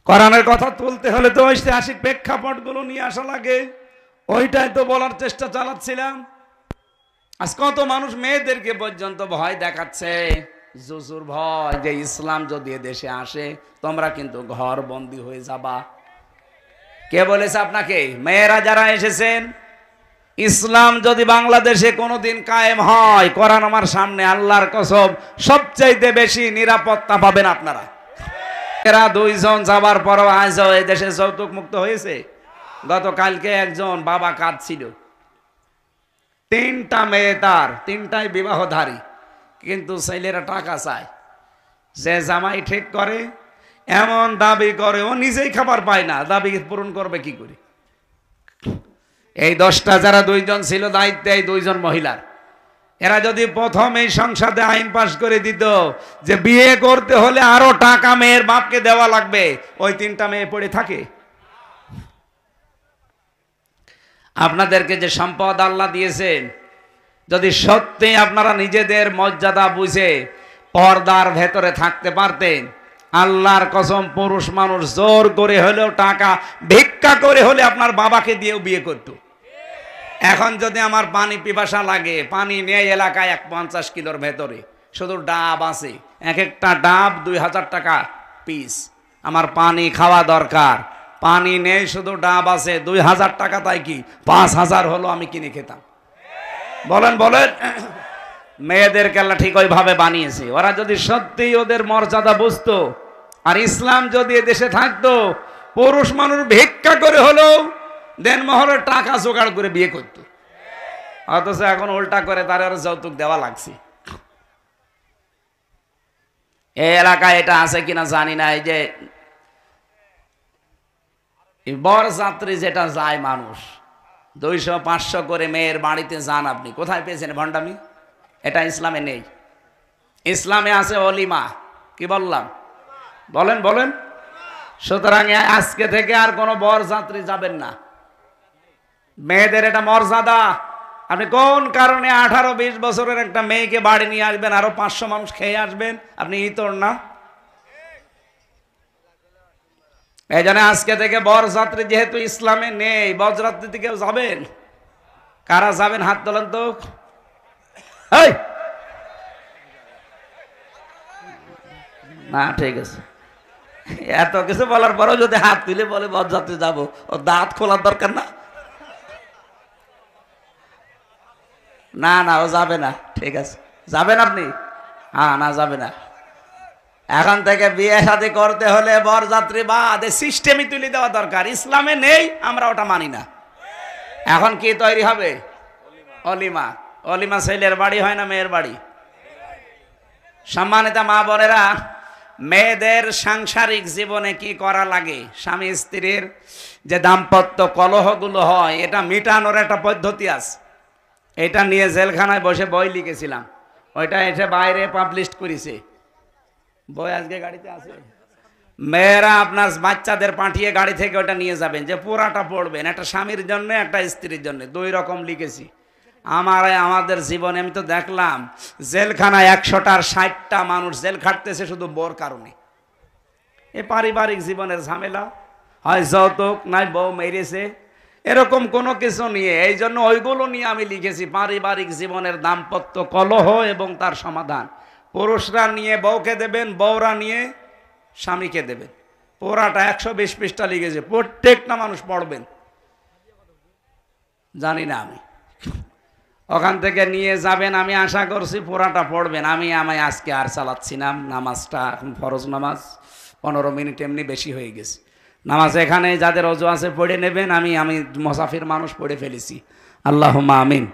কোরআনের কথা তুলতে হলে তো ঐতিহাসিক প্রেক্ষাপটগুলো নিয়ে আসা লাগে, ওইটাই তো বলার চেষ্টা চালাচ্ছিলাম। আজ কত মানুষ মেয়েদেরকে পর্যন্ত ভয় দেখাচ্ছে, জুজুর ভয়, যে ইসলাম যদি দেশে আসে তোমরা কিন্তু ঘর বন্দী হয়ে যাবা। কে বলেছে আপনাকে? মেয়েরা যারা এসেছেন, ইসলাম যদি বাংলাদেশে কোনোদিন কায়েম হয়, কোরআন আমার সামনে, আল্লাহর কসম সবচাইতে বেশি নিরাপত্তা পাবেন আপনারা। এরা 2 জন যাবার পরও আজ এই দেশে যৌতুক মুক্ত হয়েছে। গতকালকে একজন বাবা কাঁদছিল, 3টা মেয়ে তার, 3টাই বিবাহধারী, কিন্তু ছেলেরা টাকা চায়। যে জামাই ঠিক করে এমন দাবি করে, ও নিজেই খাবার পায় না, দাবি পূরণ করবে কি করে? এই 10টা যারা 2 জন ছিল দায়িত্বে, এই 2 জন মহিলার, এরা যদি প্রথম এই সংসদে আইন পাশ করে দিত যে বিয়ে করতে হলে আরো টাকা মেয়ের বাপকে দেওয়া লাগবে, ওই 3টা মেয়ে পড়ে থাকে? আপনাদেরকে যে সম্পদ আল্লাহ দিয়েছেন, যদি সত্যি আপনারা নিজেদের মর্যাদা বুঝে পর্দার ভেতরে থাকতে পারতেন, আল্লাহর কসম পুরুষ মানুষ জোর করে হলেও টাকা ভিক্ষা করে হলে আপনার বাবাকে দিয়েও বিয়ে করত। এখন যদি আমার পানি পিপাসা লাগে, পানি নেই এলাকায় 50 কিলোর ভেতরে, শুধু ডাব আছে, এক একটা ডাব 2000 টাকা পিস। আমার পানি খাওয়া দরকার, পানি নেই, শুধু ডাব আছে, 2000 টাকা, তাই কি 5000 হলো আমি কিনে খেতাম? বলেন বলেন। মেয়েদের আল্লাহ ঠিক ওইভাবে বানিয়েছে। ওরা যদি সত্যি ওদের মর্যাদা বুঝতো, আর ইসলাম যদি এদেশে থাকতো, পুরুষ মানুষ ভিক্ষা করে হলেও দেনমহরের টাকা জোগাড় করে বিয়ে করতো। অথচ এখন উল্টা করে তার আরো যৌতুক দেওয়া লাগছে। এই এলাকায় এটা আছে কিনা জানি না, এই যে বরযাত্রী যেটা যায় মানুষ 200-500 করে মেয়ের বাড়িতে যান, আপনি কোথায় পেয়েছেন ভণ্ডামি? এটা ইসলামে নেই। ইসলামে আছে অলিমা। কি বললাম? বলেন বলেন। সুতরাং আজকে থেকে আর কোনো বরযাত্রী যাবেন না। মেয়েদের এটা মর্যাদা। আপনি কোন কারণে 18-20 বছরের একটা মেয়েকে বাড়ি নিয়ে আসবেন, আরো 500 মানুষ খেয়ে আসবেন? আপনি ইতর না? এই জন্য আজকে থেকে বরযাত্রী যেহেতু ইসলামে নেই, বরযাত্রীতে কেউ যাবেন? কারা যাবেন হাত তোলেন তো। না ঠিক আছে, এত কিছু বলার পরেও যদি হাত তুলে বলে বরযাত্রী যাবো, ও দাঁত খোলার দরকার না? না না, ও যাবে না। ঠিক আছে, যাবেন আপনি? হ্যাঁ, না যাবে না। এখন থেকে বিয়ে শাদী করতে হলে বরযাত্রী বাদ সিস্টেমই তুলে দেওয়া দরকার। ইসলামে নেই, আমরা ওটা মানি না। এখন কি তৈরি হবে? অলিমা। অলিমা ছেলের বাড়ি হয় না মেয়ের বাড়ি? সম্মানিত মা বোনেরা, মেয়েদের সাংসারিক জীবনে কি করা লাগে, স্বামী স্ত্রীর যে দাম্পত্য কলহগুলো হয়, এটা মিটানোর একটা পদ্ধতি আছে। এটা নিয়ে জেলখানায় বসে বই লিখেছিলাম, ওইটা এসে বাইরে পাবলিশ করেছে। বই আজকে গাড়িতে আছে। মেয়েরা আপনার বাচ্চাদের পাঠিয়ে গাড়ি থেকে ওটা নিয়ে যাবেন, যে পুরাটা পড়বেন, একটা স্বামীর জন্য একটা স্ত্রীর জন্য, 2 রকম লিখেছি। আমাদের জীবনে আমি তো দেখলাম জেলখানায় 100টার 60টা মানুষ জেল খাটতেছে শুধু বোর কারণে। এ পারিবারিক জীবনের ঝামেলা, হয় যৌতুক, নাই বউ মেরেছে, এরকম কোনো কিছু নিয়ে। এই জন্য ওইগুলো নিয়ে আমি লিখেছি, পারিবারিক জীবনের দাম্পত্য কলহ এবং তার সমাধান। পুরুষরা নিয়ে বউকে দেবেন, বউরা নিয়ে স্বামীকে দেবেন। পুরাটা 120 পৃষ্ঠা লিখেছে, প্রত্যেকটা মানুষ পড়বেন। জানি না, আমি ওখান থেকে নিয়ে যাবেন, আমি আশা করছি পুরাটা পড়বেন। আমি আজকে আর চালাচ্ছি না নামাজটা, এখন ফরজ নামাজ 15 মিনিট এমনি বেশি হয়ে গেছে। নামাজ এখানে যাদের অজু আছে পড়ে নেবেন, আমি মুসাফির মানুষ পড়ে ফেলেছি। আল্লাহুম্মা আমিন।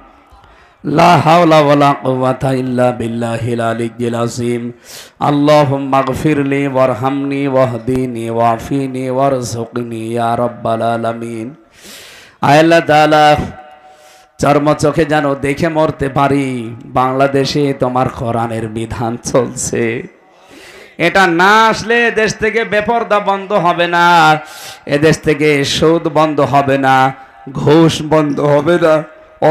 লা হাওলা ওয়ালা কুওয়াতা ইল্লা বিল্লাহিল আলিয়্যিল আযীম। আল্লাহুম্মা গফিরলি ওয়ারহামনি ওয়াহদিনি ওয়াফিনি ওয়ারযুকনি ইয়া রাব্বাল আলামিন। আল্লাহ তাআলা চর্ম চোখে যেন দেখে মরতে পারি বাংলাদেশে তোমার কোরআনের বিধান চলছে। এটা না আসলে দেশ থেকে বেপরদা বন্ধ হবে না, এদেশ থেকে সুদ বন্ধ হবে না, ঘুষ বন্ধ হবে না,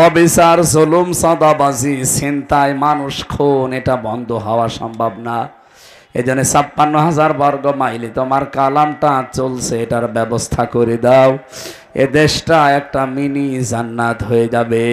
অবিচার, জুলুম, চাঁদাবাজি, ছিনতাই, মানুষ খুন, এটা বন্ধ হওয়া সম্ভব না। এজন্য 56,000 বর্গ মাইলে তোমার কালামটা চলছে, এটার ব্যবস্থা করে দাও। এ দেশটা একটা মিনি জান্নাত হয়ে যাবে।